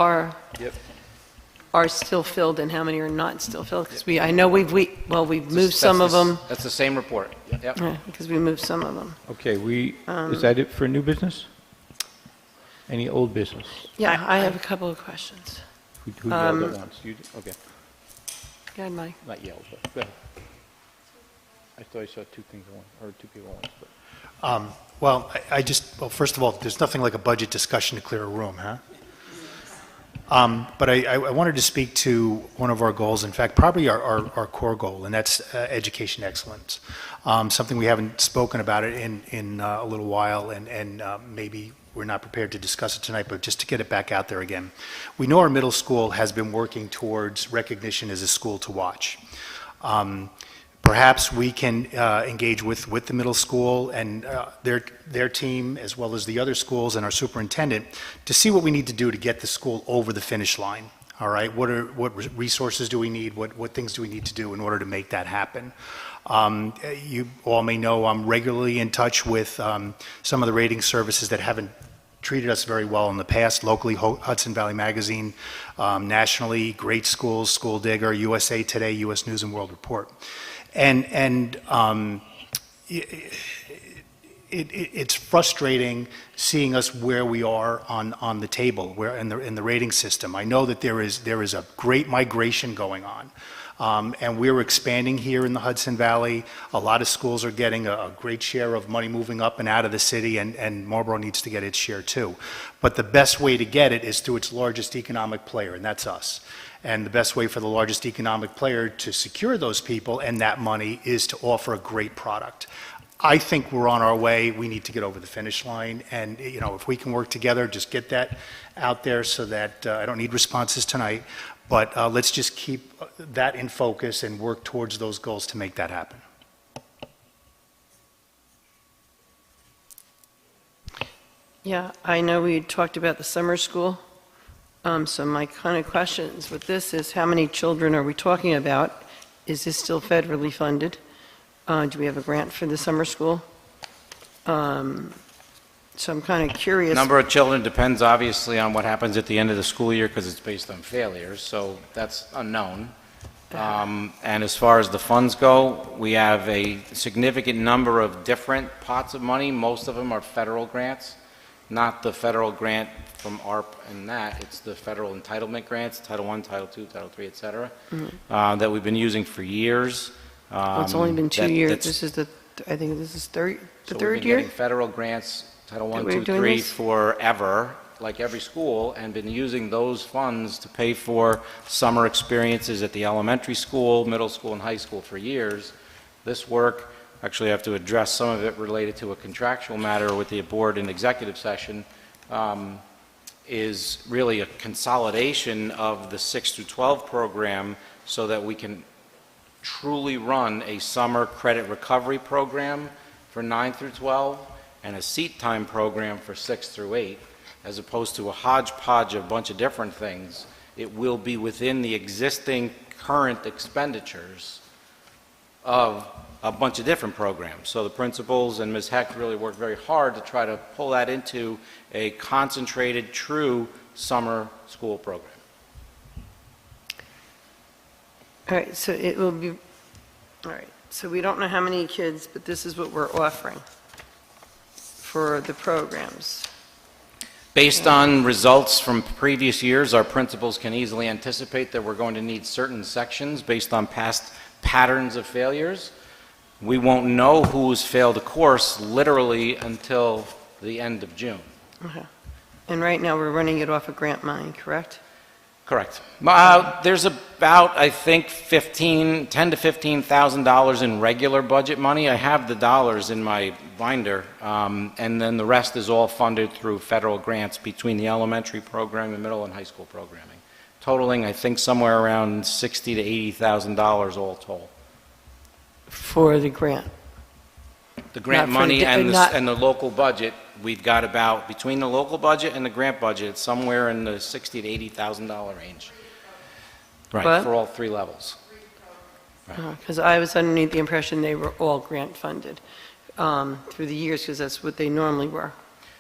are still filled and how many are not still filled? Because I know we've moved some of them, That's the same report. Yep. because we moved some of them. Okay, is that it for new business? Any old business? Yeah, I have a couple of questions. Who yelled at once? You, okay, Go ahead, Mike. not yelled, but go ahead. I thought I saw two things at once, or two people at once, but. Well, well, first of all, there's nothing like a budget discussion to clear a room, huh? But I wanted to speak to one of our goals, in fact, probably our core goal, and that's education excellence. Something we haven't spoken about it in a little while, and maybe we're not prepared to discuss it tonight, but just to get it back out there again. We know our middle school has been working towards recognition as a school to watch. Perhaps we can engage with the middle school and their team, as well as the other schools and our superintendent, to see what we need to do to get the school over the finish line. All right, what resources do we need? What things do we need to do in order to make that happen? You all may know I'm regularly in touch with some of the rating services that haven't treated us very well in the past, locally Hudson Valley Magazine, nationally Great Schools, School Digger, USA Today, U.S. News and World Report. It's frustrating seeing us where we are on the table, where in the rating system. I know that there is a great migration going on. And we're expanding here in the Hudson Valley. A lot of schools are getting a great share of money moving up and out of the city, and Marlboro needs to get its share too. But the best way to get it is through its largest economic player, and that's us. And the best way for the largest economic player to secure those people and that money is to offer a great product. I think we're on our way. We need to get over the finish line. And, you know, if we can work together, just get that out there so that I don't need responses tonight. But let's just keep that in focus and work towards those goals to make that happen. Yeah, I know we talked about the summer school. So my kind of questions with this is, how many children are we talking about? Is this still federally funded? Do we have a grant for the summer school? So I'm kind of curious. Number of children depends obviously on what happens at the end of the school year because it's based on failures, so that's unknown. And as far as the funds go, we have a significant number of different pots of money. Most of them are federal grants, not the federal grant from ARP and that. It's the federal entitlement grants, Title I, Title II, Title III, et cetera, that we've been using for years. Well, it's only been 2 That- years. that's- This is I think this is the so third we've been year? getting federal grants, Title I, That we're II, doing III, this? forever, like every school, and been using those funds to pay for summer experiences at the elementary school, middle school, and high school for years. This work, actually I have to address some of it related to a contractual matter with the board in executive session, is really a consolidation of the 6 through 12 program so that we can truly run a summer credit recovery program for 9 through 12 and a seat time program for 6 through 8, as opposed to a hodgepodge of a bunch of different things. It will be within the existing current expenditures of a bunch of different programs. So the principals and Ms. Heck really worked very hard to try to pull that into a concentrated, true summer school program. All right, so it will be, all right, so we don't know how many kids, but this is what we're offering for the programs. Based on results from previous years, our principals can easily anticipate that we're going to need certain sections based on past patterns of failures. We won't know who's failed a course literally until the end of June. Okay. And right now, we're running it off of grant money, correct? Correct. There's about, I think, $10,000 to $15,000 in regular budget money. I have the dollars in my binder, and then the rest is all funded through federal grants between the elementary program and middle and high school programming, totaling, I think, somewhere around $60,000 to $80,000 all told. For the grant? The grant Not for money the- and not- the local budget, we've got about, between the local budget and the grant budget, it's somewhere in the $60,000 to $80,000 range. Right, What? for all three levels. Because I was underneath the impression they were all grant-funded through the years, because that's what they normally were.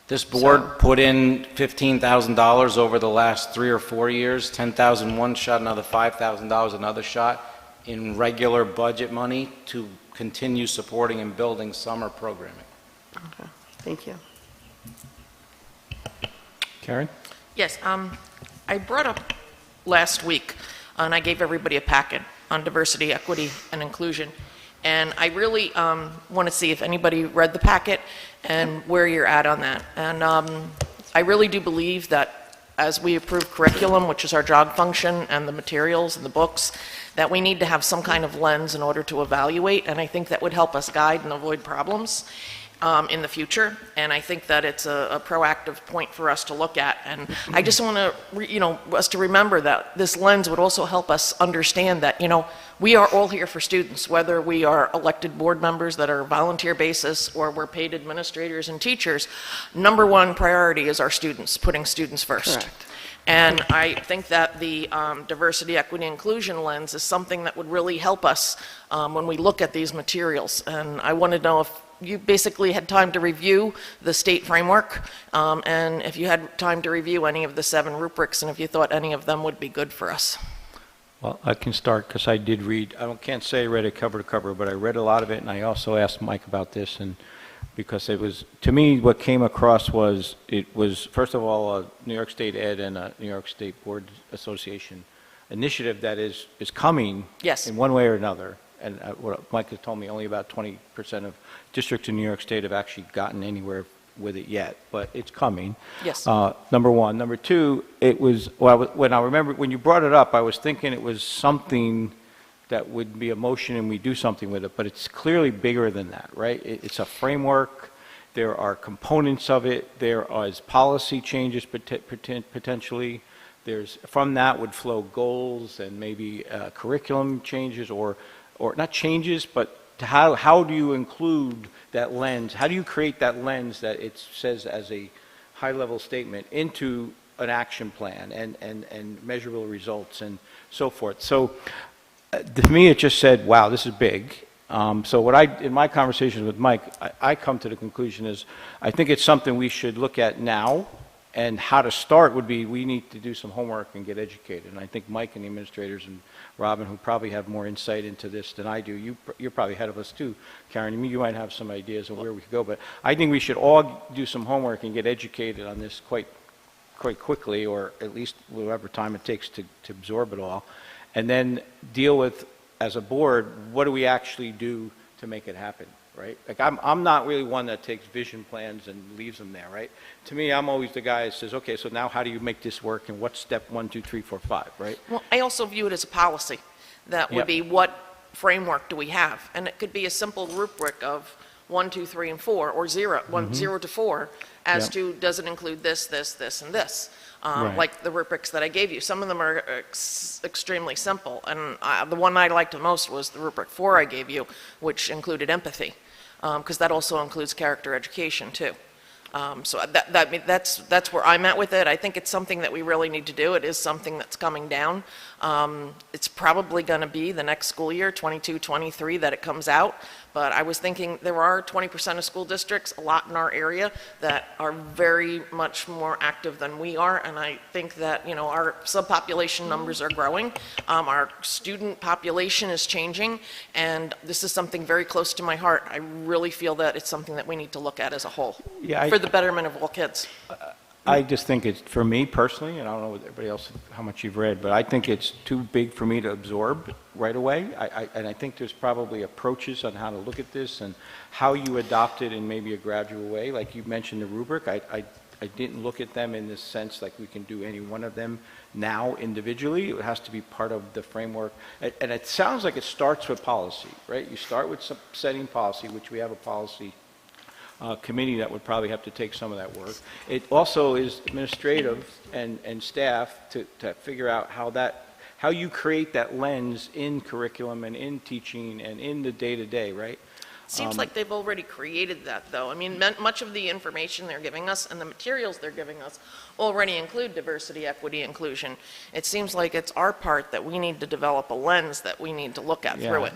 This board put in $15,000 over the last 3 or 4 years, $10,000 one shot, another $5,000 another shot, in regular budget money to continue supporting and building summer programming. Okay, thank you. Karen? Yes, I brought up last week, and I gave everybody a packet on diversity, equity, and inclusion. And I really want to see if anybody read the packet and where you're at on that. And I really do believe that as we approve curriculum, which is our job function, and the materials and the books, that we need to have some kind of lens in order to evaluate, and I think that would help us guide and avoid problems in the future. And I think that it's a proactive point for us to look at. And I just want to, us to remember that this lens would also help us understand that, we are all here for students, whether we are elected board members that are volunteer basis or we're paid administrators and teachers. Number one priority is our students, putting students first. Correct. And I think that the diversity, equity, inclusion lens is something that would really help us when we look at these materials. And I want to know if you basically had time to review the state framework, and if you had time to review any of the 7 rubrics, and if you thought any of them would be good for us. Well, I can start because I did read, can't say I read it cover to cover, but I read a lot of it, and I also asked Mike about this, and because it was, to me, what came across was, it was, first of all, a New York State Ed and a New York State Board Association initiative that is coming Yes. in one way or another. And what Mike has told me, only about 20% of districts in New York State have actually gotten anywhere with it yet, but it's coming. Yes. Number one. Number two, it was, well, when I remember, when you brought it up, I was thinking it was something that would be a motion and we do something with it, but it's clearly bigger than that, right? It's a framework, there are components of it, there is policy changes potentially, from that would flow goals and maybe curriculum changes or not changes, but how do you include that lens? How do you create that lens that it says as a high-level statement into an action plan and measurable results and so forth? So to me, it just said, wow, this is big. So in my conversations with Mike, I come to the conclusion is, I think it's something we should look at now And how to start would be, we need to do some homework and get educated. And I think Mike and the administrators and Robin, who probably have more insight into this than I do, you're probably ahead of us too, Karen. You might have some ideas of where we could go, but I think we should all do some homework and get educated on this quite quickly, or at least whatever time it takes to absorb it all, and then deal with, as a board, what do we actually do to make it happen, right? Like, I'm not really one that takes vision plans and leaves them there, right? To me, I'm always the guy that says, okay, so now how do you make this work, and what's step 1, 2, 3, 4, 5, right? Well, I also view it as a policy. That would Yep. be, what framework do we have? And it could be a simple rubric of 1, 2, 3, and 4, or 0 to 4, as Yep. to, does it include this, this, this, and this? Right. Like the rubrics that I gave you. Some of them are extremely simple, and the one I liked the most was the rubric 4 I gave you, which included empathy, because that also includes character education, too. So that's where I'm at with it. I think it's something that we really need to do. It is something that's coming down. It's probably going to be the next school year, 22, 23, that it comes out. But I was thinking there are 20% of school districts, a lot in our area, that are very much more active than we are. And I think that, our subpopulation numbers are growing. Our student population is changing. And this is something very close to my heart. I really feel that it's something that we need to look at as a whole, Yeah, for the betterment of all kids. I just think it's, for me personally, and I don't know what everybody else, how much you've read, but I think it's too big for me to absorb right away. And I think there's probably approaches on how to look at this and how you adopt it in maybe a gradual way. Like you mentioned the rubric, I didn't look at them in this sense like we can do any one of them now individually. It has to be part of the framework. And it sounds like it starts with policy, right? You start with some setting policy, which we have a policy committee that would probably have to take some of that work. It also is administrative and staff to figure out how you create that lens in curriculum and in teaching and in the day-to-day, right? Seems like they've already created that, though. I mean, much of the information they're giving us and the materials they're giving us already include diversity, equity, inclusion. It seems like it's our part that we need to develop a lens that we need to look at through it.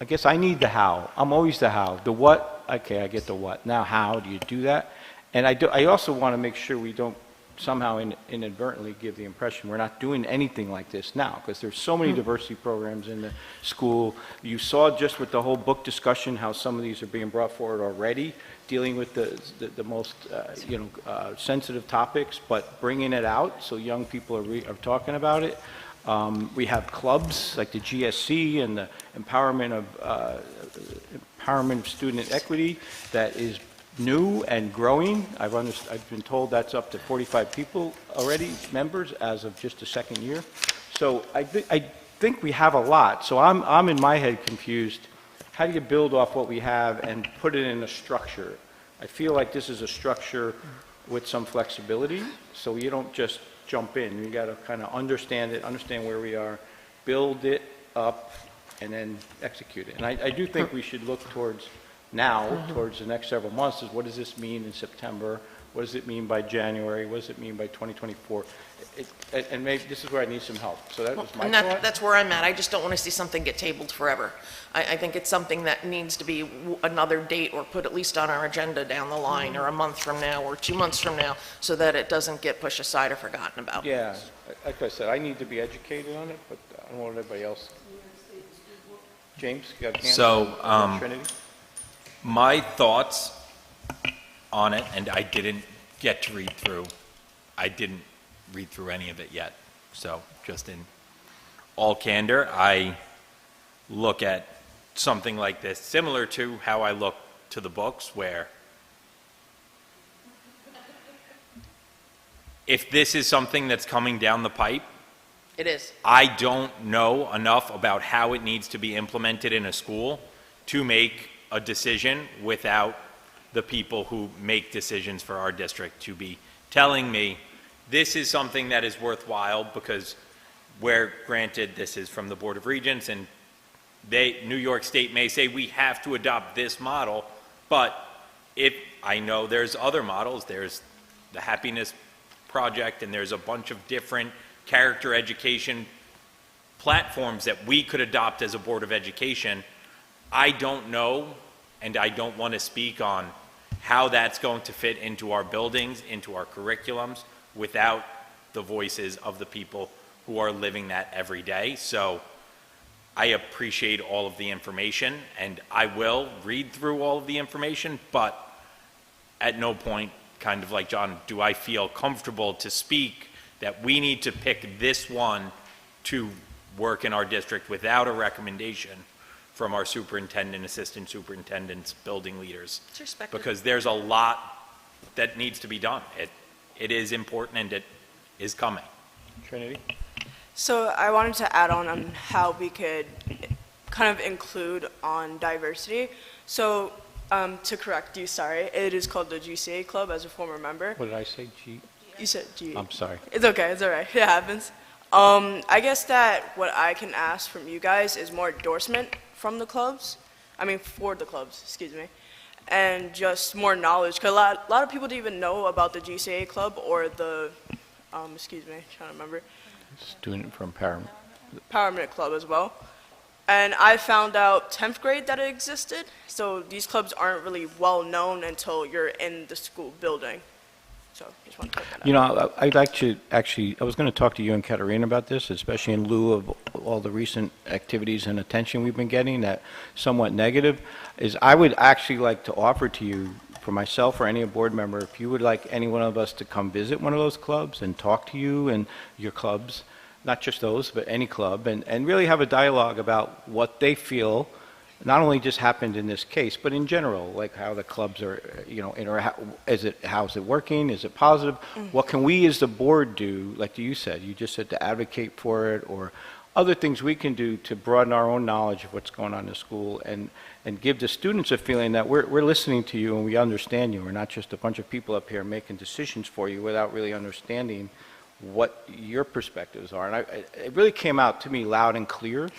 I guess I need the how. I'm always the how. The what, okay, I get the what. Now, how do you do that? And I also want to make sure we don't somehow inadvertently give the impression we're not doing anything like this now, because there's so many diversity programs in the school. You saw just with the whole book discussion how some of these are being brought forward already, dealing with the most sensitive topics, but bringing it out so young people are talking about it. We have clubs like the GSC and the empowerment of student equity that is new and growing. I've been told that's up to 45 people already, members, as of just the second year. So I think we have a lot. So I'm in my head confused. How do you build off what we have and put it in a structure? I feel like this is a structure with some flexibility, so you don't just jump in. You got to kind of understand it, understand where we are, build it up, and then execute it. And I do think we should look towards towards the next several months, is what does this mean in September? What does it mean by January? What does it mean by 2024? And maybe this is where I need some help. So that was my And thought. that's where I'm at. I just don't want to see something get tabled forever. I think it's something that needs to be another date, or put at least on our agenda down the line, or a month from now, or 2 months from now, so that it doesn't get pushed aside or forgotten about. Yeah, like I said, I need to be educated on it, but I don't want anybody else. James, you got a hand? So, Trinity? my thoughts on it, and I didn't get to read through. I didn't read through any of it yet. So just in all candor, I look at something like this, similar to how I look to the books, where if this is something that's coming down the pipe, It is. I don't know enough about how it needs to be implemented in a school to make a decision without the people who make decisions for our district to be telling me this is something that is worthwhile, because where, granted, this is from the Board of Regents, and New York State may say we have to adopt this model, but if I know there's other models, there's the Happiness Project, and there's a bunch of different character education platforms that we could adopt as a Board of Education. I don't know, and I don't want to speak on how that's going to fit into our buildings, into our curriculums, without the voices of the people who are living that every day. So I appreciate all of the information, and I will read through all of the information, but at no point, kind of like John, do I feel comfortable to speak that we need to pick this one to work in our district without a recommendation from our superintendent, assistant superintendents, building leaders. It's respected. Because there's a lot that needs to be done. It is important, and it is coming. Trinity? So I wanted to add on how we could kind of include on diversity. So to correct you, sorry, it is called the GCA Club as a former member. What did I say, G? You said G. I'm sorry. It's okay, it's all right, it happens. I guess that what I can ask from you guys is more endorsement from the clubs. I mean, for the clubs, excuse me. And just more knowledge, because a lot of people don't even know about the GCA Club or the, excuse me, trying to remember. Student from Paramount. Empowerment Club as well. And I found out 10th grade that it existed, so these clubs aren't really well known until you're in the school building. So just want to put that out. You know, I'd like to, actually, I was going to talk to you and Katerina about this, especially in lieu of all the recent activities and attention we've been getting that somewhat negative, is I would actually like to offer to you, for myself or any board member, if you would like any one of us to come visit one of those clubs and talk to you and your clubs, not just those, but any club, and really have a dialogue about what they feel not only just happened in this case, but in general, like how the clubs are, you know, how's it working? Is it positive? What can we as the board do, like you said, you just said to advocate for it, or other things we can do to broaden our own knowledge of what's going on in the school and give the students a feeling that we're listening to you and we understand you. We're not just a bunch of people up here making decisions for you without really understanding what your perspectives are. And it really came out to me loud and clear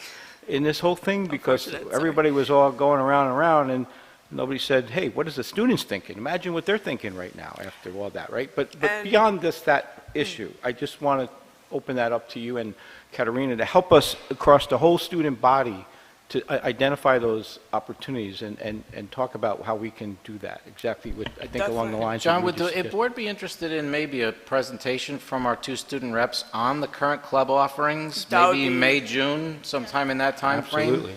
in this whole thing, because everybody was all going around and around and nobody said, hey, what is the students thinking? Imagine what they're thinking right now after all that, right? But beyond that issue, I just want to open that up to you and Katerina to help us across the whole student body to identify those opportunities and talk about how we can do that exactly with, I think, along the lines. John, that would you the just board be interested in maybe a presentation from our two student reps on the current club offerings? That would Maybe be- May, June, sometime in that time frame? Absolutely.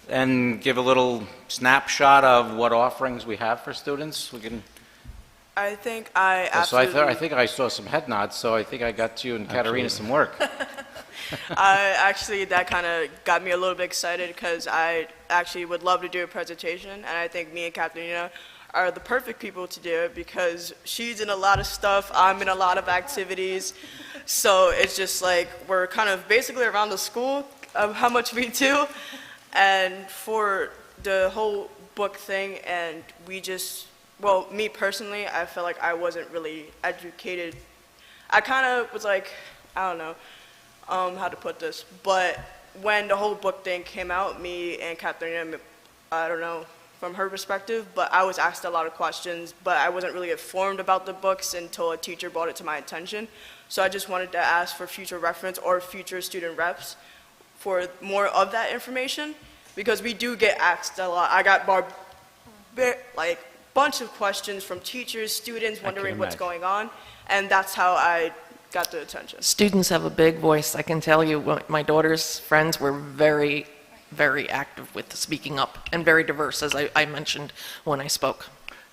And give a little snapshot of what offerings we have for students? We can. I think I So absolutely... I think I saw some head nods, so I think I got you and Katerina some work. Actually, that kind of got me a little bit excited because I actually would love to do a presentation, and I think me and Katerina are the perfect people to do it because she's in a lot of stuff, I'm in a lot of activities, so it's just like we're kind of basically around the school of how much we do, and for the whole book thing, and we just, well, me personally, I felt like I wasn't really educated. I kind of was like, I don't know how to put this, but when the whole book thing came out, me and Katerina, I don't know from her perspective, but I was asked a lot of questions, but I wasn't really informed about the books until a teacher brought it to my attention. So I just wanted to ask for future reference or future student reps for more of that information, because we do get asked a lot. I got like bunch of questions from teachers, students wondering what's imagine. going on, and that's how I got the attention. Students have a big voice. I can tell you, my daughter's friends were very, very active with speaking up and very diverse, as I mentioned when I spoke.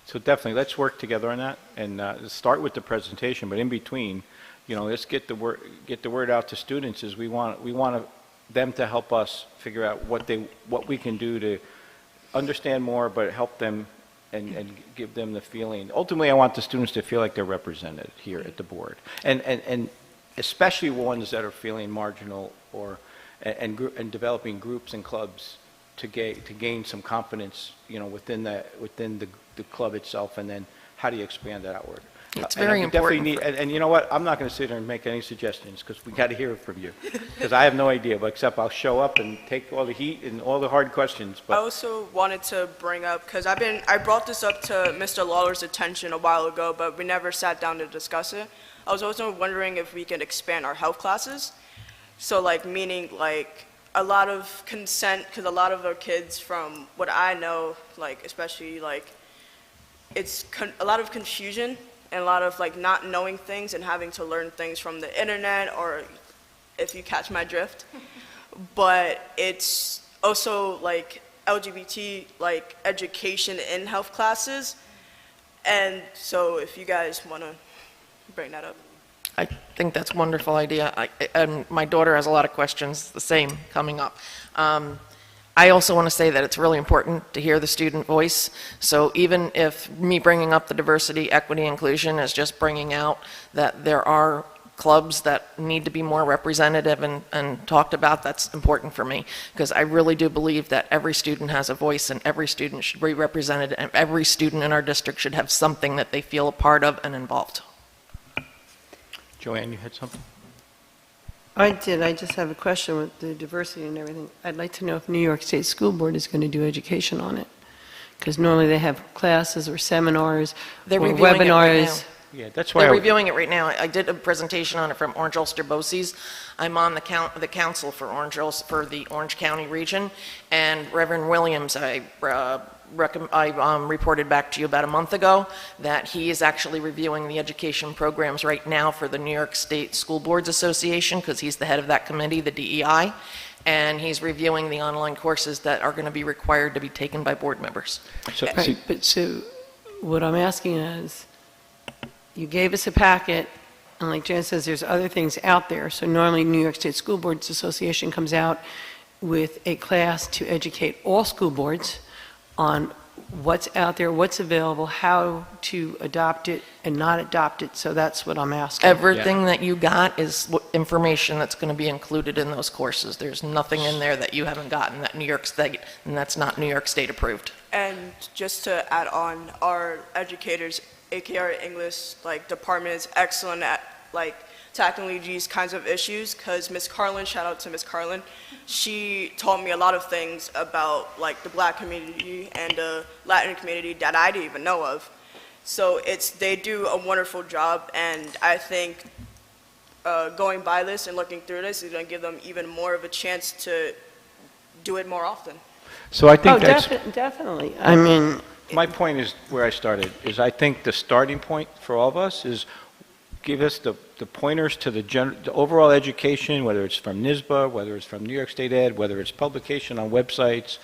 So definitely, let's work together on that and start with the presentation, but in between, you know, let's get the word out to students as we want them to help us figure out what we can do to understand more, but help them and give them the feeling. Ultimately, I want the students to feel like they're represented here at the board, and especially ones that are feeling marginal or and developing groups and clubs to gain some confidence, you know, within the club itself, and then how do you expand that outward? It's And very we definitely important. and you know what? I'm not going to sit here and make any suggestions because we got to hear it from you, because I have no idea. But except I'll show up and take all the heat and all the hard questions. I But also wanted to bring up, because I brought this up to Mr. Lawler's attention a while ago, but we never sat down to discuss it. I was also wondering if we can expand our health classes. So like, meaning like a lot of consent, because a lot of our kids, from what I know, like especially like it's a lot of confusion and a lot of like not knowing things and having to learn things from the internet, or if you catch my drift. But it's also like LGBT like education in health classes, and so if you guys want to bring that up. I think that's a wonderful idea. And my daughter has a lot of questions, the same, coming up. I also want to say that it's really important to hear the student voice. So even if me bringing up the diversity, equity, inclusion is just bringing out that there are clubs that need to be more representative and talked about, that's important for me. Because I really do believe that every student has a voice and every student should be represented, and every student in our district should have something that they feel a part of and involved. Joanne, you had something? I did. I just have a question with the diversity and everything. I'd like to know if New York State School Board is going to do education on it. Because normally they have classes or seminars They're or reviewing it right webinars. Yeah, that's why. They're reviewing it right now. I did a presentation on it from Orange Ulster BOCES. I'm on the council for for the Orange County region, and Reverend Williams, I reported back to you about a month ago that he is actually reviewing the education programs right now for the New York State School Boards Association, because he's the head of that committee, the DEI, and he's reviewing the online courses that are going to be required to be taken by board members. So, Right, but so what I'm asking is, you gave us a packet, and like Jan says, there's other things out there. So normally New York State School Boards Association comes out with a class to educate all school boards on what's out there, what's available, how to adopt it and not adopt it. So that's what I'm asking. Everything that you got is information that's going to be included in those courses. There's nothing in there that you haven't gotten that New York State, and that's not New York State approved. And just to add on, our educators, aka our English like department, is excellent at like tackling these kinds of issues, because Miss Carlin, shout out to Miss Carlin, she taught me a lot of things about like the Black community and the Latin community that I didn't even know of. So they do a wonderful job, and I think going by this and looking through this is going to give them even more of a chance to do it more often. so I think that's, Definitely. I mean, my point is where I started, is I think the starting point for all of us is give us the pointers to the overall education, whether it's from NYSBA, whether it's from New York State Ed, whether it's publication on websites.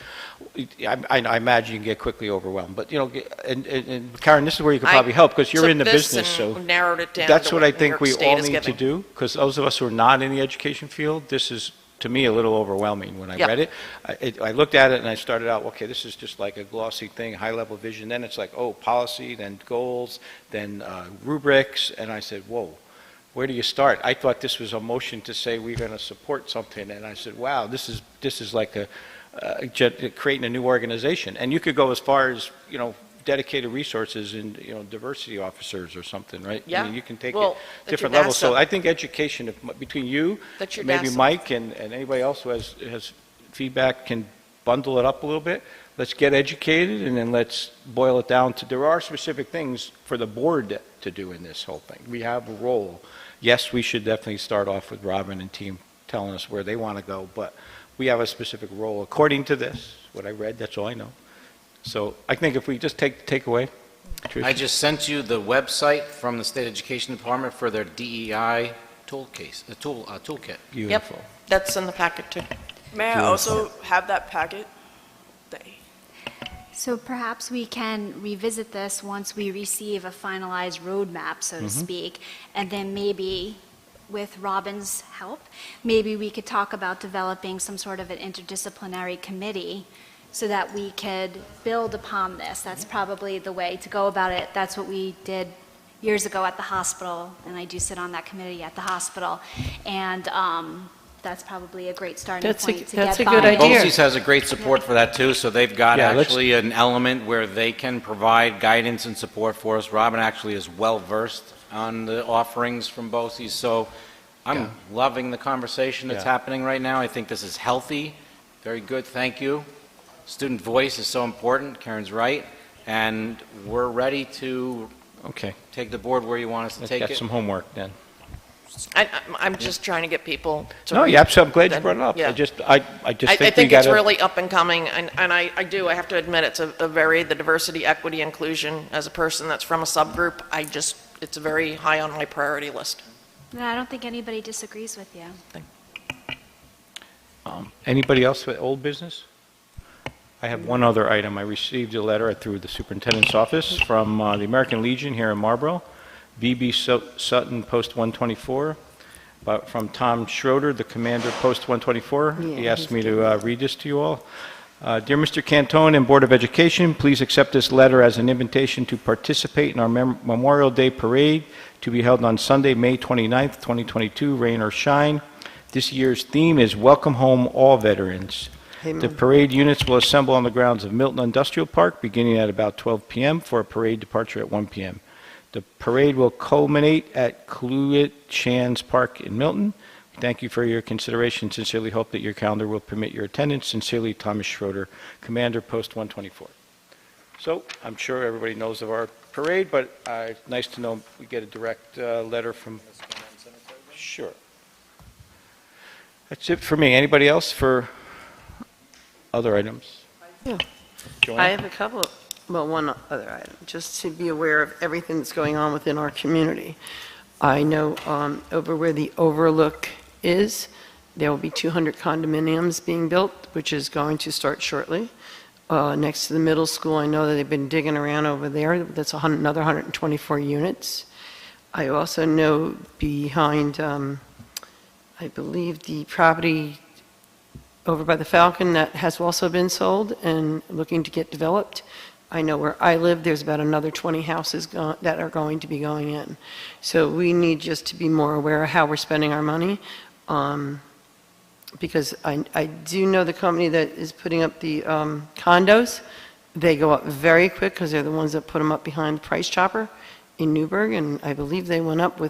I imagine you can get quickly overwhelmed, but you know, and Karen, this is where you could probably help, because you're in the business, so narrowed it down. that's to what I New think York we State all is need to giving. do, because those of us who are not in the education field, this is, to me, a little overwhelming when I Yep. read it. I looked at it and I started out, okay, this is just like a glossy thing, high-level vision. Then it's like, oh, policy, then goals, then rubrics, and I said, whoa, where do you start? I thought this was a motion to say we're going to support something, and I said, wow, this is like creating a new organization. And you could go as far as, you know, dedicated resources and, you know, diversity officers or something, right? I Yeah. mean, you can take Well, it that's different your levels. So NASA. I think education, between you, That's your maybe NASA. Mike and anybody else who has feedback, can bundle it up a little bit. Let's get educated, and then let's boil it down to, there are specific things for the board to do in this whole thing. We have a role. Yes, we should definitely start off with Robin and team telling us where they want to go, but we have a specific role. According to this, what I read, that's all I know. So I think if we just take away. I just sent you the website from the State Education Department for their DEI toolkit. Beautiful. Yep, that's in the packet too. May I also have that packet? So perhaps we can revisit this once we receive a finalized roadmap, so to speak, and then maybe with Robin's help, maybe we could talk about developing some sort of an interdisciplinary committee so that we could build upon this. That's probably the way to go about it. That's what we did years ago at the hospital, and I do sit on that committee at the hospital. And that's probably a great starting That's a- point to that's get a good buy-in. idea. BOCES has a great support for that too, so they've got Yeah, let's- actually an element where they can provide guidance and support for us. Robin actually is well-versed on the offerings from BOCES, so I'm loving the conversation that's Yeah. happening right now. I think this is healthy, very good, thank you. Student voice is so important, Karen's right, and we're ready to Okay, take the board where you want us to let's take get it. some homework then. I'm just trying to get people to. No, yeah, I'm glad you brought it up. Yeah. I just think we think it's gotta. really up and coming, and I have to admit, it's the diversity, equity, inclusion, as a person that's from a subgroup, it's very high on my priority list. No, I don't think anybody disagrees with you. Anybody else with old business? I have one other item. I received a letter through the superintendent's office from the American Legion here in Marlboro, VB Sutton, Post 124, from Tom Schroeder, the commander, Post 124. He asked me to read this to you all. Dear Mr. Cantone and Board of Education, please accept this letter as an invitation to participate in our Memorial Day Parade to be held on Sunday, May 29th, 2022, rain or shine. This year's theme is Welcome Home All Veterans. Amen. The parade units will assemble on the grounds of Milton Industrial Park beginning at about 12 p.m. for a parade departure at 1 p.m. The parade will culminate at Cluett Shands Park in Milton. Thank you for your consideration. Sincerely hope that your calendar will permit your attendance. Sincerely, Thomas Schroeder, Commander, Post 124. So I'm sure everybody knows of our parade, but it's nice to know we get a direct letter from. Sure. That's it for me. Anybody else for other items? Yeah. Joanne? I have a couple of, one other item, just to be aware of everything that's going on within our community. I know over where the overlook is, there will be 200 condominiums being built, which is going to start shortly. Next to the middle school, I know that they've been digging around over there. That's another 124 units. I also know behind, I believe, the property over by the Falcon that has also been sold and looking to get developed. I know where I live, there's about another 20 houses that are going to be going in. So we need just to be more aware of how we're spending our money, because I do know the company that is putting up the condos. They go up very quick because they're the ones that put them up behind the Price Chopper in Newburgh, and I believe they went up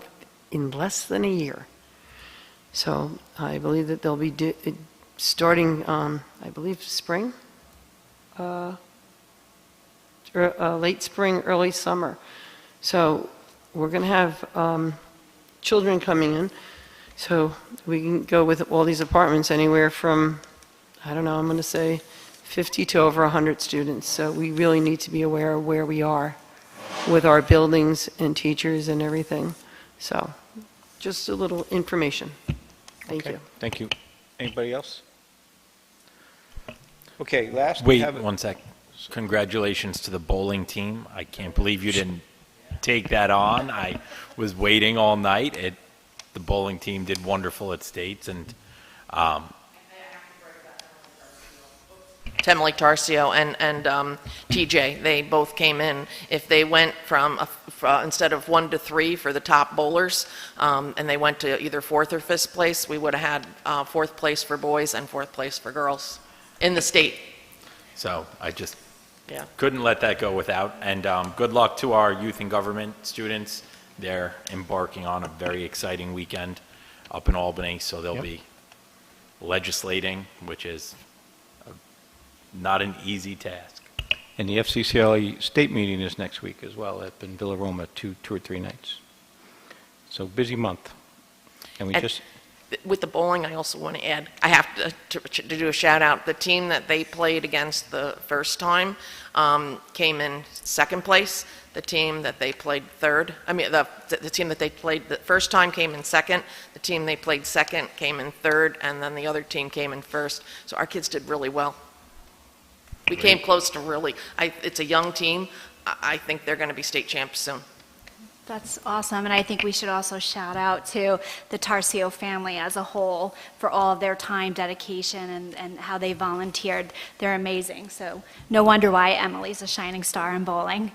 in less than a year. So I believe that they'll be starting, I believe, spring, late spring, early summer. So we're going to have children coming in. So we can go with all these apartments anywhere from, I don't know, I'm going to say 50 to over 100 students. So we really need to be aware of where we are with our buildings and teachers and everything. So just a little information. Thank you. Thank you. Anybody else? Okay, last we Wait have. one sec. Congratulations to the bowling team. I can't believe you didn't take that on. I was waiting all night. The bowling team did wonderful at States, and Tim Lake Tarcio and TJ, they both came in. If they went from instead of 1 to 3 for the top bowlers, and they went to either 4th or 5th place, we would have had 4th place for boys and 4th place for girls in the state. so I just Yeah. couldn't let that go without. And good luck to our youth and government students. They're embarking on a very exciting weekend up in Albany, so they'll be legislating, which is not an easy task. And the FCCLE state meeting is next week as well up in Villa Roma, two or three nights. So busy month. And we And just, with the bowling, I also want to add, I have to do a shout out. The team that they played against the first time came in 2nd place. The team that they played third, the team that they played the first time came in 2nd. The team they played 2nd came in 3rd, and then the other team came in 1st. So our kids did really well. We came close to really, it's a young team. I think they're going to be state champs soon. That's awesome, and I think we should also shout out to the Tarcio family as a whole for all of their time, dedication, and how they volunteered. They're amazing, so no wonder why Emily's a shining star in bowling.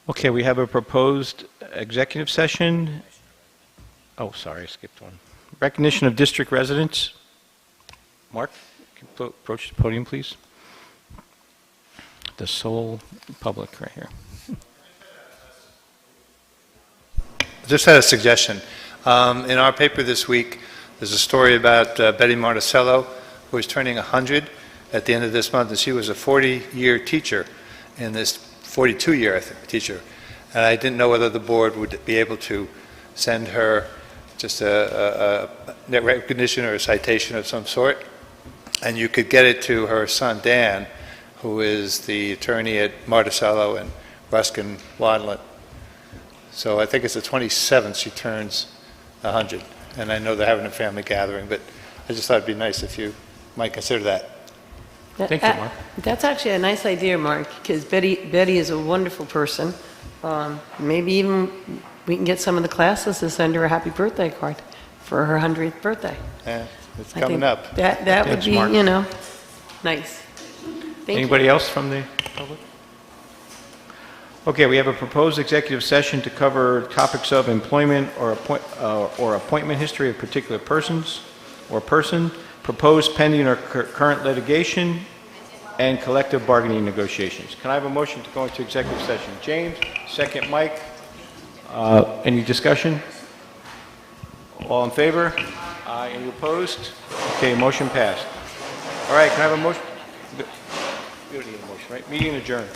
okay, we have a proposed executive session. Oh, sorry, I skipped one. Recognition of district residents. Mark, can you approach the podium, please? The sole public right here. Just had a suggestion. In our paper this week, there's a story about Betty Marticello, who is turning 100 at the end of this month, and she was a 40-year teacher in this 42-year, I think, teacher. And I didn't know whether the board would be able to send her just a net recognition or a citation of some sort, and you could get it to her son, Dan, who is the attorney at Marticello and Ruskin Wadlin. So I think it's the 27th she turns 100, and I know they're having a family gathering, but I just thought it'd be nice if you might consider that. Thank you, Mark. That's actually a nice idea, Mark, because Betty is a wonderful person. Maybe even we can get some of the classes to send her a happy birthday card for her 100th birthday. Yeah, it's I coming think up. That would Thanks, be, Mark. nice. Thank you. Anybody else from the public? Okay, we have a proposed executive session to cover topics of employment or appointment history of particular persons or person, proposed pending or current litigation, and collective bargaining negotiations. Can I have a motion to go into executive session? James, second Mike. Any discussion? All in favor? Aye. Any opposed? Okay, motion passed. All right, can I have a motion? You don't need a motion, right? Meeting adjourned.